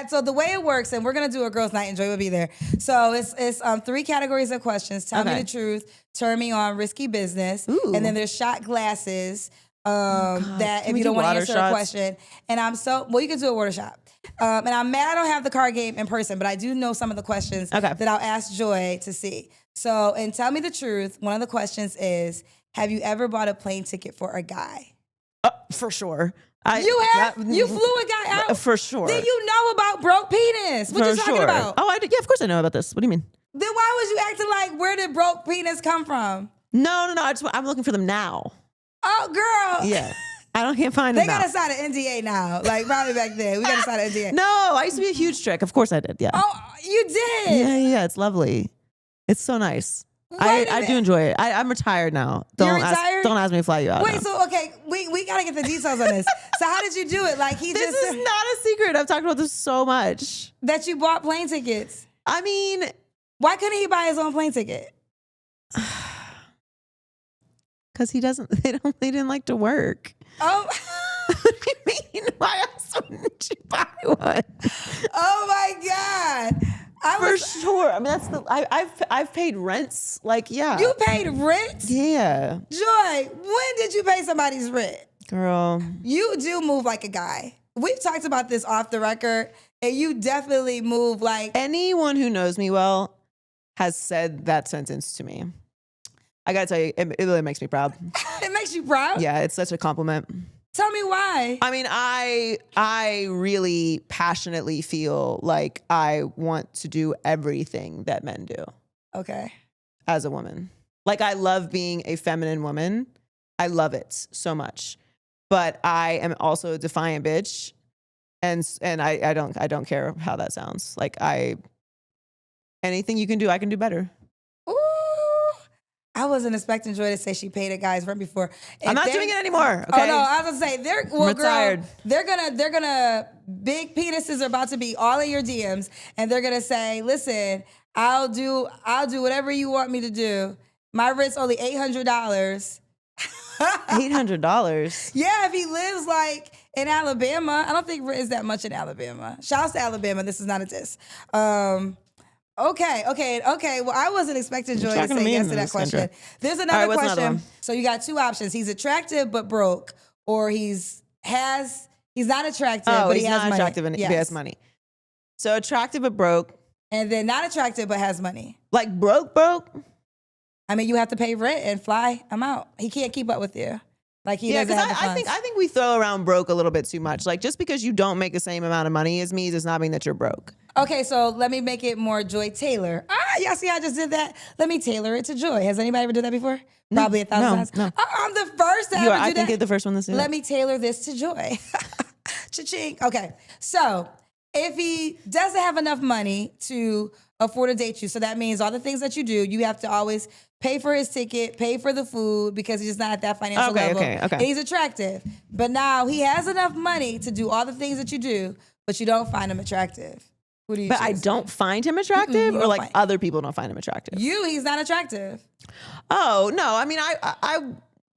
So the way it works, and we're gonna do a girls' night, and Joy will be there. So it's 3 categories of questions. Tell me Okay. the truth, turn me on, risky business, Ooh. and then there's shot glasses. That Can if we you do don't want to water answer shots? a question, and you can do a water shot. And I'm mad I don't have the card game in person, but I do know some of the questions Okay. that I'll ask Joy to see. So, and tell me the truth. One of the questions is, have you ever bought a plane ticket for a guy? For sure. You flew a guy out? For sure. Then you know about broke penis. What you talking about? Oh, yeah, of course I know about this. What do you mean? Then why was you acting like, where did broke penis come from? No. I'm looking for them now. Oh, girl. Yeah. Can't find They them now. got to sign an NDA now. Like, probably back then. We got to sign an NDA. No, I used to be a huge trick. Of course I did. Yeah. Oh, you did? Yeah. It's lovely. It's so nice. Wait a I minute. do enjoy it. I'm retired now. You're retired? Don't ask me to fly you out. Wait, now. so, okay, we got to get the details on this. So how did you do it? Like, This is not a secret. I've talked about this so much. that you bought plane tickets. I mean, Why couldn't he buy his own plane ticket? because he doesn't. They didn't like to work. Oh, What do you mean? Why else wouldn't you buy one? oh my God. For sure. I mean, I've paid rents. Like, yeah. You paid rent? Yeah, Joy, when did you pay somebody's rent? girl. You do move like a guy. We've talked about this off the record, and you definitely move like. Anyone who knows me well has said that sentence to me. I gotta tell you, it really makes me proud. It makes you proud? Yeah, it's such a compliment. Tell me why. I mean, I really passionately feel like I want to do everything that men do Okay. as a woman. Like, I love being a feminine woman. I love it so much. But I am also a defiant bitch. And I don't care how that sounds. Like, anything you can do, I can do better. Ooh. I wasn't expecting Joy to say she paid a guy's rent before. I'm not doing it anymore. Okay. Oh no, I was gonna say Retired. girl, they're gonna big penises are about to be all in your DMs, and they're gonna say, listen, I'll do whatever you want me to do. My rent's only $800. $800. Yeah, if he lives like in Alabama, I don't think rent is that much in Alabama. Shouts to Alabama. This is not a diss. Okay. Well, I wasn't expecting Joy to talking to say me yes in to that this, question. Kendra. There's All another right, what's another question. one? So you got 2 options. He's attractive but broke, or he's not attractive Oh, but he's he has not money. attractive and Yes. he has money. So attractive but broke. And then not attractive but has money. Like broke? I mean, you have to pay rent and fly him out. He can't keep up with you. Like he Yeah, doesn't because have the funds. I think we throw around broke a little bit too much. Like, just because you don't make the same amount of money as me does not mean that you're broke. Okay, so let me make it more Joy Taylor. Y'all see I just did that? Let me tailor it to Joy. Has anybody ever did that before? Probably 1,000 no, times. no. Oh, I'm the first to You are, ever do I think that. you're the first one to say Let that. me tailor this to Joy. Cha-ching. Okay, so if he doesn't have enough money to afford to date you, so that means all the things that you do, you have to always pay for his ticket, pay for the food, because he's just not at that financial level. Okay. And he's attractive. But now he has enough money to do all the things that you do, but you don't find him attractive. Who do you But I choose? don't find him attractive, you or don't like find- other people don't find him attractive. He's not attractive. Oh no, I mean I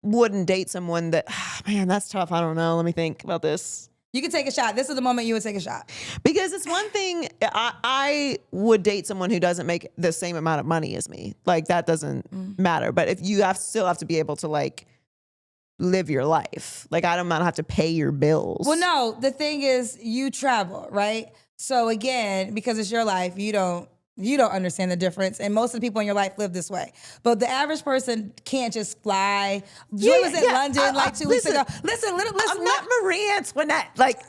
wouldn't date someone that. Man, that's tough. I don't know. Let me think about this. You can take a shot. This is the moment you would take a shot. Because it's one thing, I would date someone who doesn't make the same amount of money as me. Like that doesn't matter. But if you still have to be able to like live your life. Like I don't have to pay your bills. Well, no, the thing is you travel, right? So again, because it's your life, you don't understand the difference. And most of the people in your life live this way. But the average person can't just fly. Joy was in London like 2 weeks ago. Listen. I'm not Marie Antoinette. Like,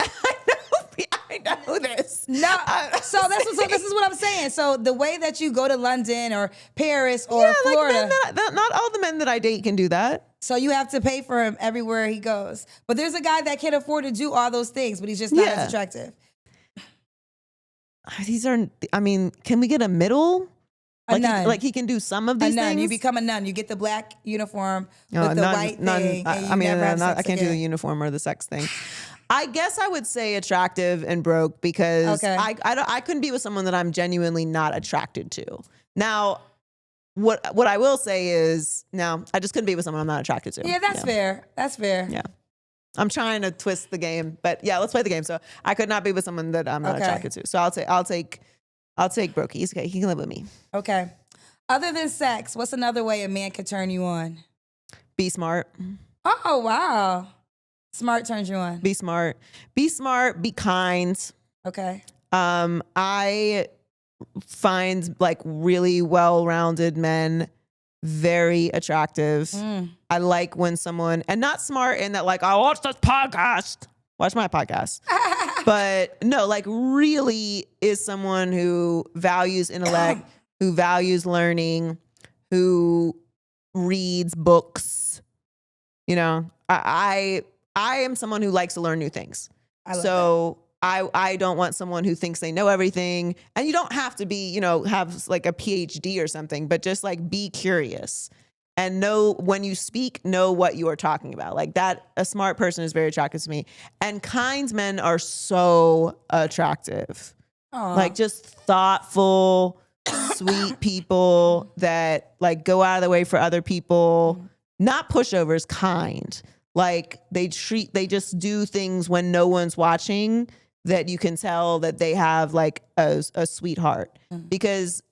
I know this. No, so this is what I'm saying. So the way that you go to London or Paris or Florida. Like not all the men that I date can do that. So you have to pay for him everywhere he goes. But there's a guy that can afford to do all those things, but he's just not as attractive. Can we get a middle? A nun. He can do some of these things. You become a nun. You get the black uniform with the white thing. I can't do the uniform or the sex thing. I guess I would say attractive and broke because I couldn't be with someone that I'm genuinely not attracted to. Now, what I will say is, no, I just couldn't be with someone I'm not attracted to. Yeah, that's fair. That's fair. Yeah. I'm trying to twist the game, but yeah, let's play the game. So I could not be with someone that I'm not attracted to. So I'll take Brokey. He's okay. He can live with me. Okay. Other than sex, what's another way a man could turn you on? Be smart. Oh, wow. Smart turns you on. Be smart. Be smart. Be kind. Okay. I find like really well-rounded men very attractive. I like when someone, and not smart in that like, I watch this podcast. Watch my podcast. But no, like really is someone who values intellect, who values learning, who reads books. You know, I am someone who likes to learn new things. I don't want someone who thinks they know everything. And you don't have to be, have like a PhD or something, but just like be curious and know when you speak, know what you are talking about. Like that, a smart person is very attractive to me. And kind men are so attractive. Aww. Like just thoughtful, sweet people that like go out of the way for other people, not pushovers, kind. Like they just do things when no one's watching that you can tell that they have like a sweetheart. Because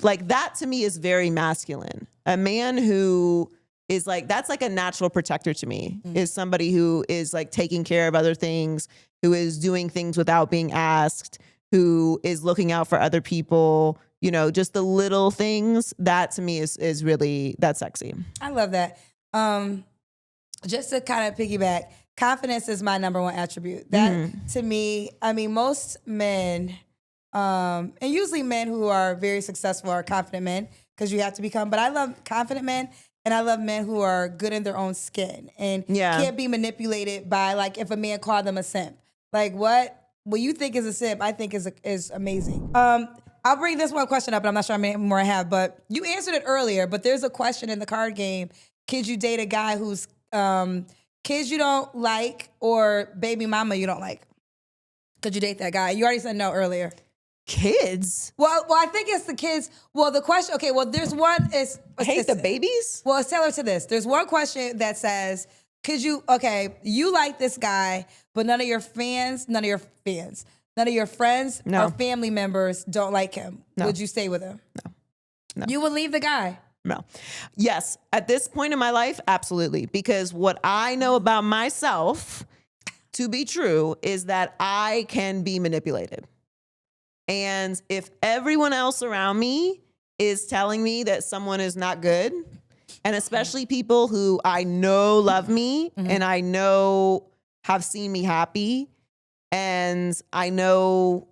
like that to me is very masculine. A man who is like, that's like a natural protector to me, is somebody who is like taking care of other things, who is doing things without being asked, who is looking out for other people, just the little things. That to me is really, that's sexy. I love that. Just to kind of piggyback, confidence is my number one attribute. That to me, most men, and usually men who are very successful are confident men because you have to become, but I love confident men and I love men who are good in their own skin and can't be manipulated by like if a man called them a simp. Like what you think is a simp, I think is amazing. I'll bring this one question up and I'm not sure how many more I have, but you answered it earlier, but there's a question in the card game. Could you date a guy who's kids you don't like or baby mama you don't like? Could you date that guy? You already said no earlier. Kids? Well, I think it's the kids. Well, the question, okay, well, there's one. Hate the babies? Well, it's tailored to this. There's one question that says, you like this guy, but none of your friends, or family members don't like him. No. Would you stay with him? No. You would leave the guy? No. Yes. At this point in my life, absolutely. Because what I know about myself to be true is that I can be manipulated. And if everyone else around me is telling me that someone is not good, and especially people who I know love me and I know have seen me happy and I know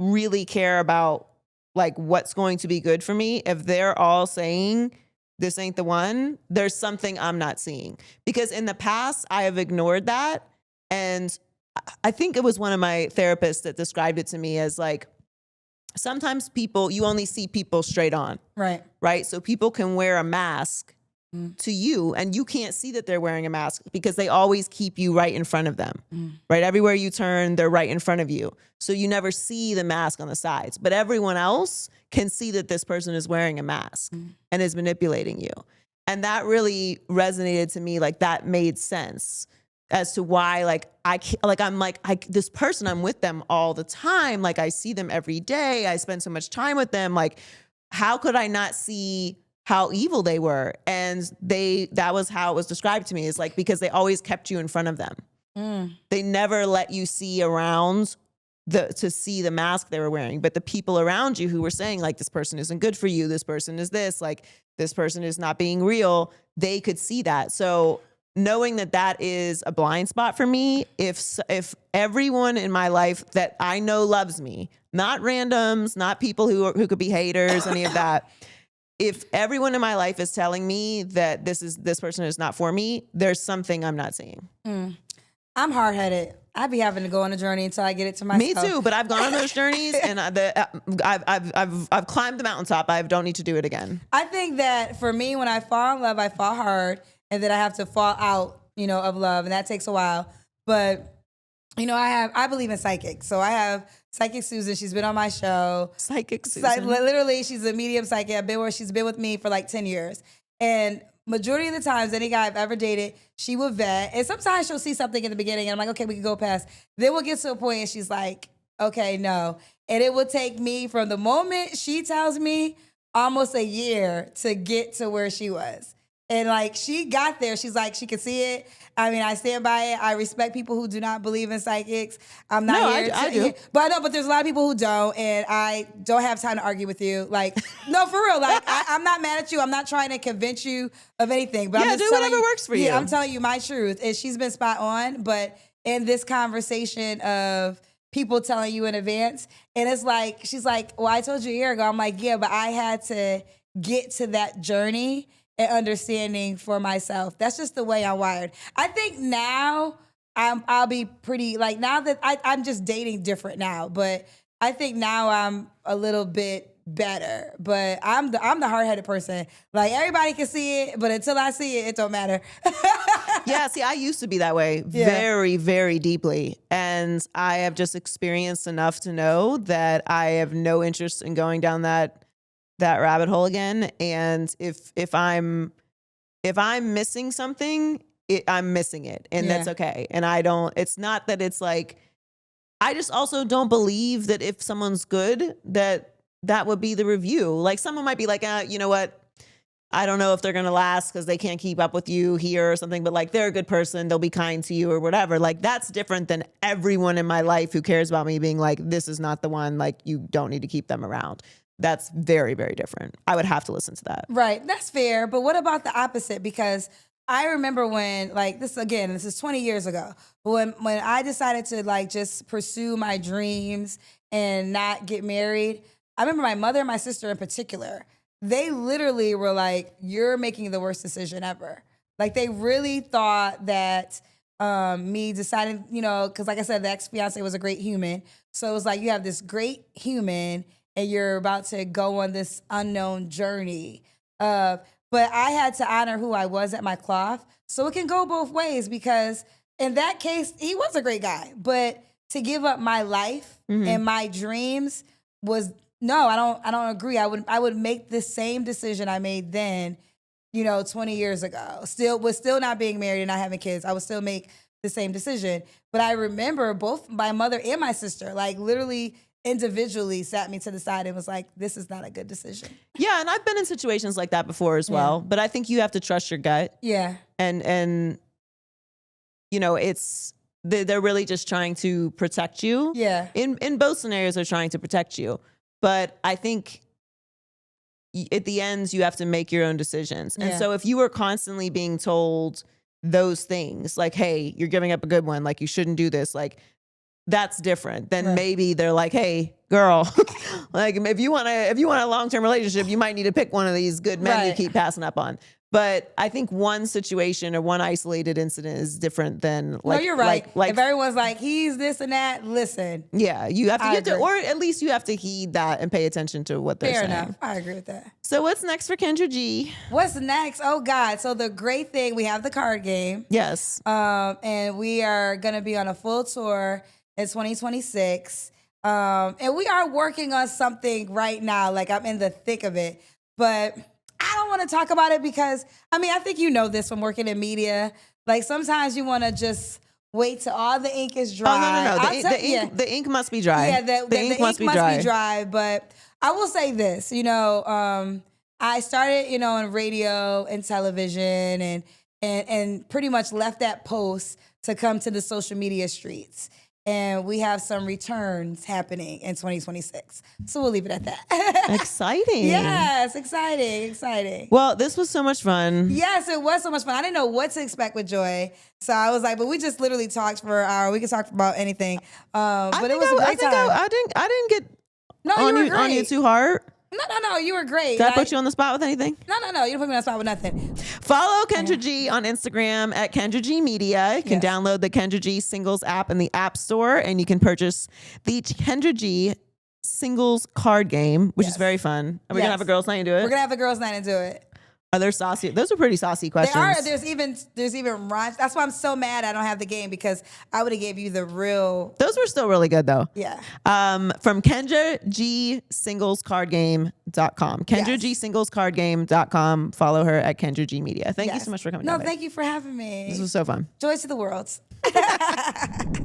really care about like what's going to be good for me, if they're all saying this ain't the one, there's something I'm not seeing. Because in the past, I have ignored that. And I think it was one of my therapists that described it to me as like, sometimes you only see people straight on. Right? So people can wear a mask to you and you can't see that they're wearing a mask because they always keep you right in front of them. Right? Everywhere you turn, they're right in front of you. So you never see the mask on the sides, but everyone else can see that this person is wearing a mask and is manipulating you. And that really resonated to me. Like that made sense as to why like I can't, like I'm like this person, I'm with them all the time, like I see them every day, I spend so much time with them, like how could I not see how evil they were? And that was how it was described to me, is like because they always kept you in front of them. They never let you see around to see the mask they were wearing. But the people around you who were saying like, this person isn't good for you, this person is this, like this person is not being real, they could see that. So knowing that that is a blind spot for me, if everyone in my life that I know loves me, not randoms, not people who could be haters, any of that, if everyone in my life is telling me that this person is not for me, there's something I'm not seeing. I'm hard-headed. I'd be having to go on a journey until I get it to myself. Me too, but I've gone on those journeys and I've climbed the mountaintop. I don't need to do it again. I think that for me, when I fall in love, I fall hard, and then I have to fall out, of love, and that takes a while. But I believe in psychics, so I have Psychic Susan. She's been on my show. Psychic Susan. Literally, she's a medium psychic. She's been with me for like 10 years, and majority of the times, any guy I've ever dated, she will vet. And sometimes she'll see something in the beginning and I'm like, okay, we can go past. Then we'll get to a point and she's like, okay, no. And it will take me from the moment she tells me almost a year to get to where she was. And like, she got there. She's like, she could see it. I mean, I stand by it. I respect people who do not believe in psychics. I'm not here to... I do. But there's a lot of people who don't, and I don't have time to argue with you. Like, no, for real. Like, I'm not mad at you. I'm not trying to convince you of anything. But I'm just do telling whatever works for you. Yeah, I'm telling you my truth. And she's been spot on. But in this conversation of people telling you in advance, and it's like, she's like, well, I told you a year ago. I'm like, yeah, but I had to get to that journey and understanding for myself. That's just the way I'm wired. I think now I'll be pretty, like, now that I'm just dating different now, but I think now I'm a little bit better. But I'm the hard-headed person. Like, everybody can see it, but until I see it, it don't matter. Yeah, see, I used to be that way very, very deeply. And I have just experienced enough to know that I have no interest in going down that rabbit hole again. And if I'm missing something, I'm missing it, and that's okay. And it's not that it's like, I just also don't believe that if someone's good, that would be the review. Like, someone might be like, you know what? I don't know if they're going to last because they can't keep up with you here or something, but like, they're a good person. They'll be kind to you or whatever. Like, that's different than everyone in my life who cares about me being like, this is not the one, like, you don't need to keep them around. That's very, very different. I would have to listen to that. Right. That's fair. But what about the opposite? Because I remember when, like, this is 20 years ago, when I decided to, like, just pursue my dreams and not get married. I remember my mother and my sister in particular, they literally were like, you're making the worst decision ever. Like, they really thought that me deciding, because like I said, the ex-fiance was a great human. So it was like, you have this great human and you're about to go on this unknown journey. But I had to honor who I was at my cloth. So it can go both ways, because in that case, he was a great guy. But to give up my life and my dreams was, no, I don't agree. I would make the same decision I made then, 20 years ago. Still not being married and not having kids. I would still make the same decision. But I remember both my mother and my sister, like, literally individually sat me to the side and was like, this is not a good decision. Yeah, and I've been in situations like that before as well. But I think you have to trust your gut. Yeah. And it's they're really just trying to protect you. Yeah. In both scenarios, they're trying to protect you. But I think at the end, you have to make your own decisions. And so if you were constantly being told those things, like, hey, you're giving up a good one, like, you shouldn't do this, like, that's different. Then maybe they're like, hey, girl, like, if you want a long-term relationship, you might need to pick one of these good men you keep passing up on. But I think one situation or one isolated incident is different than, like, no, you're right. Like, if everyone's like, he's this and that, listen. Yeah, you have to, or at least you have to heed that and pay attention to what they're saying. Fair enough. I agree with that. So what's next for Kendra G? What's next? Oh God. So the great thing, we have the card game. Yes. And we are going to be on a full tour in 2026. And we are working on something right now. Like, I'm in the thick of it, but I don't want to talk about it because, I mean, I think you know this from working in media. Like, sometimes you want to just Wait till all the ink is Oh, dry. no. I'll tell- yeah. The ink must be dry. Yeah, the ink must be dry. But I will say this, I started, in radio and television and pretty much left that post to come to the social media streets. And we have some returns happening in 2026. So we'll leave it at that. Exciting. Yes, exciting. Well, this was so much fun. Yes, it was so much fun. I didn't know what to expect with Joy. So I was like, but we just literally talked for an hour. We could talk about anything. But it was a great time. I didn't get No, you were great. on you too hard. No, you were great. Did I put you on the spot with anything? No, you don't put me on the spot with nothing. Follow Kendra G on Instagram at Kendra G Media. You can download the Kendra G Singles app in the App Store, and you can purchase the Kendra G Singles card game, which is very fun. Are we going to have a girls' night and do it? We're going to have a girls' night and do it. Are there saucy? Those are pretty saucy questions. They are. There's even rhymes. That's why I'm so mad I don't have the game, because I would have gave you the real. Those were still really good though. Yeah. From KendraGSinglesCardGame.com. KendraGSinglesCardGame.com. Follow her at Kendra G Media. Thank you so much for coming. No, thank you for having me. This was so fun. Joy to the world.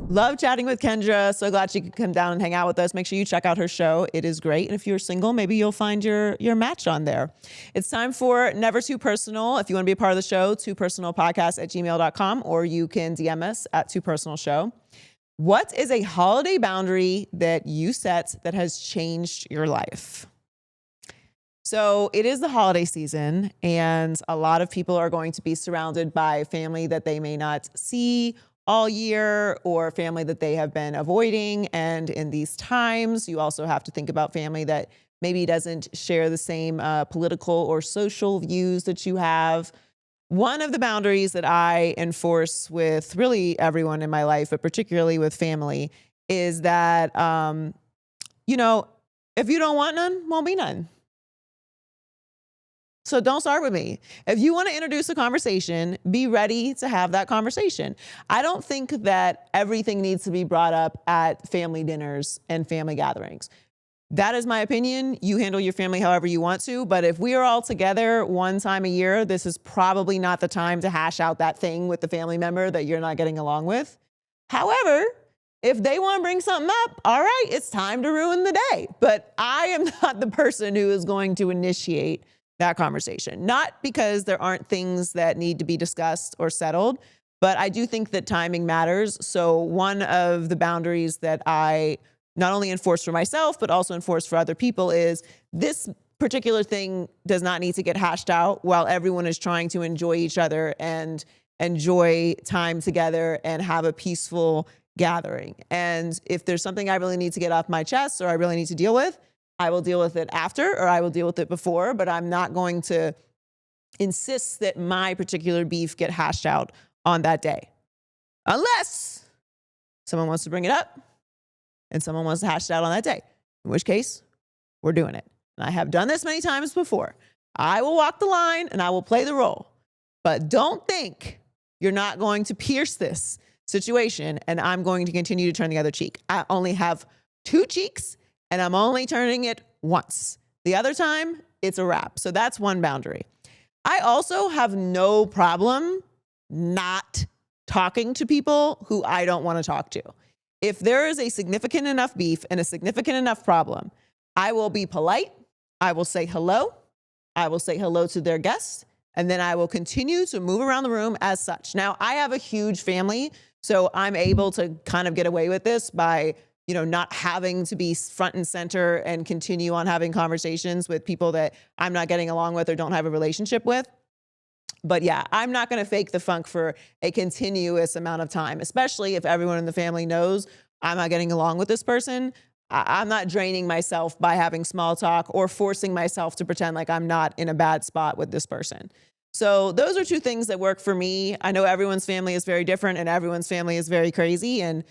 Love chatting with Kendra. So glad she could come down and hang out with us. Make sure you check out her show. It is great. And if you're single, maybe you'll find your match on there. It's time for Never Too Personal. If you want to be a part of the show, toopersonalpodcast@gmail.com, or you can DM us at toopersonalshow. What is a holiday boundary that you set that has changed your life? So it is the holiday season, and a lot of people are going to be surrounded by family that they may not see all year, or family that they have been avoiding. And in these times, you also have to think about family that maybe doesn't share the same political or social views that you have. One of the boundaries that I enforce with really everyone in my life, but particularly with family, is that, if you don't want none, won't be none. So don't start with me. If you want to introduce a conversation, be ready to have that conversation. I don't think that everything needs to be brought up at family dinners and family gatherings. That is my opinion. You handle your family however you want to. But if we are all together one time a year, this is probably not the time to hash out that thing with the family member that you're not getting along with. However, if they want to bring something up, all right, it's time to ruin the day. But I am not the person who is going to initiate that conversation. Not because there aren't things that need to be discussed or settled, but I do think that timing matters. So one of the boundaries that I not only enforce for myself, but also enforce for other people is this particular thing does not need to get hashed out while everyone is trying to enjoy each other and enjoy time together and have a peaceful gathering. And if there's something I really need to get off my chest or I really need to deal with, I will deal with it after, or I will deal with it before, but I'm not going to insist that my particular beef get hashed out on that day. Unless someone wants to bring it up and someone wants to hash it out on that day, in which case we're doing it. And I have done this many times before. I will walk the line and I will play the role, but don't think you're not going to pierce this situation and I'm going to continue to turn the other cheek. I only have two cheeks, and I'm only turning it once. The other time, it's a wrap. So that's one boundary. I also have no problem not talking to people who I don't want to talk to. If there is a significant enough beef and a significant enough problem, I will be polite. I will say hello. I will say hello to their guests, and then I will continue to move around the room as such. Now, I have a huge family, so I'm able to kind of get away with this by not having to be front and center and continue on having conversations with people that I'm not getting along with or don't have a relationship with. But yeah, I'm not going to fake the funk for a continuous amount of time, especially if everyone in the family knows I'm not getting along with this person. I'm not draining myself by having small talk or forcing myself to pretend like I'm not in a bad spot with this person. So those are two things that work for me. I know everyone's family is very different and everyone's family is very crazy. And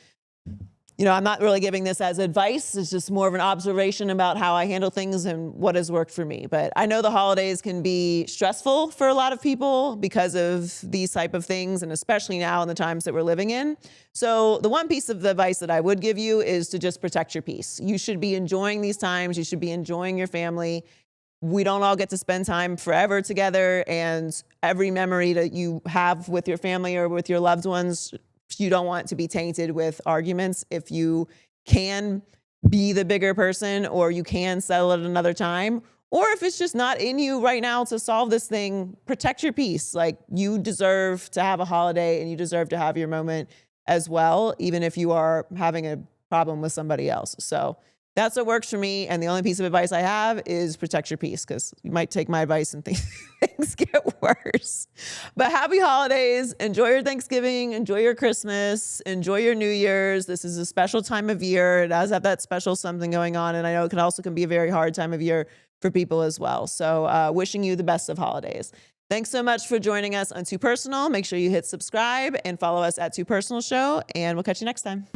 I'm not really giving this as advice. It's just more of an observation about how I handle things and what has worked for me. But I know the holidays can be stressful for a lot of people because of these type of things, and especially now in the times that we're living in. So the one piece of the advice that I would give you is to just protect your peace. You should be enjoying these times. You should be enjoying your family. We don't all get to spend time forever together, and every memory that you have with your family or with your loved ones you don't want to be tainted with arguments, if you can be the bigger person or you can settle it another time, or if it's just not in you right now to solve this thing, protect your peace. Like, you deserve to have a holiday and you deserve to have your moment as well, even if you are having a problem with somebody else. So that's what works for me. And the only piece of advice I have is protect your peace, because you might take my advice and things get worse. But happy holidays. Enjoy your Thanksgiving. Enjoy your Christmas. Enjoy your New Year's. This is a special time of year. It does have that special something going on. And I know it can be a very hard time of year for people as well. So wishing you the best of holidays. Thanks so much for joining us on Too Personal. Make sure you hit subscribe and follow us at Too Personal Show. And we'll catch you next time.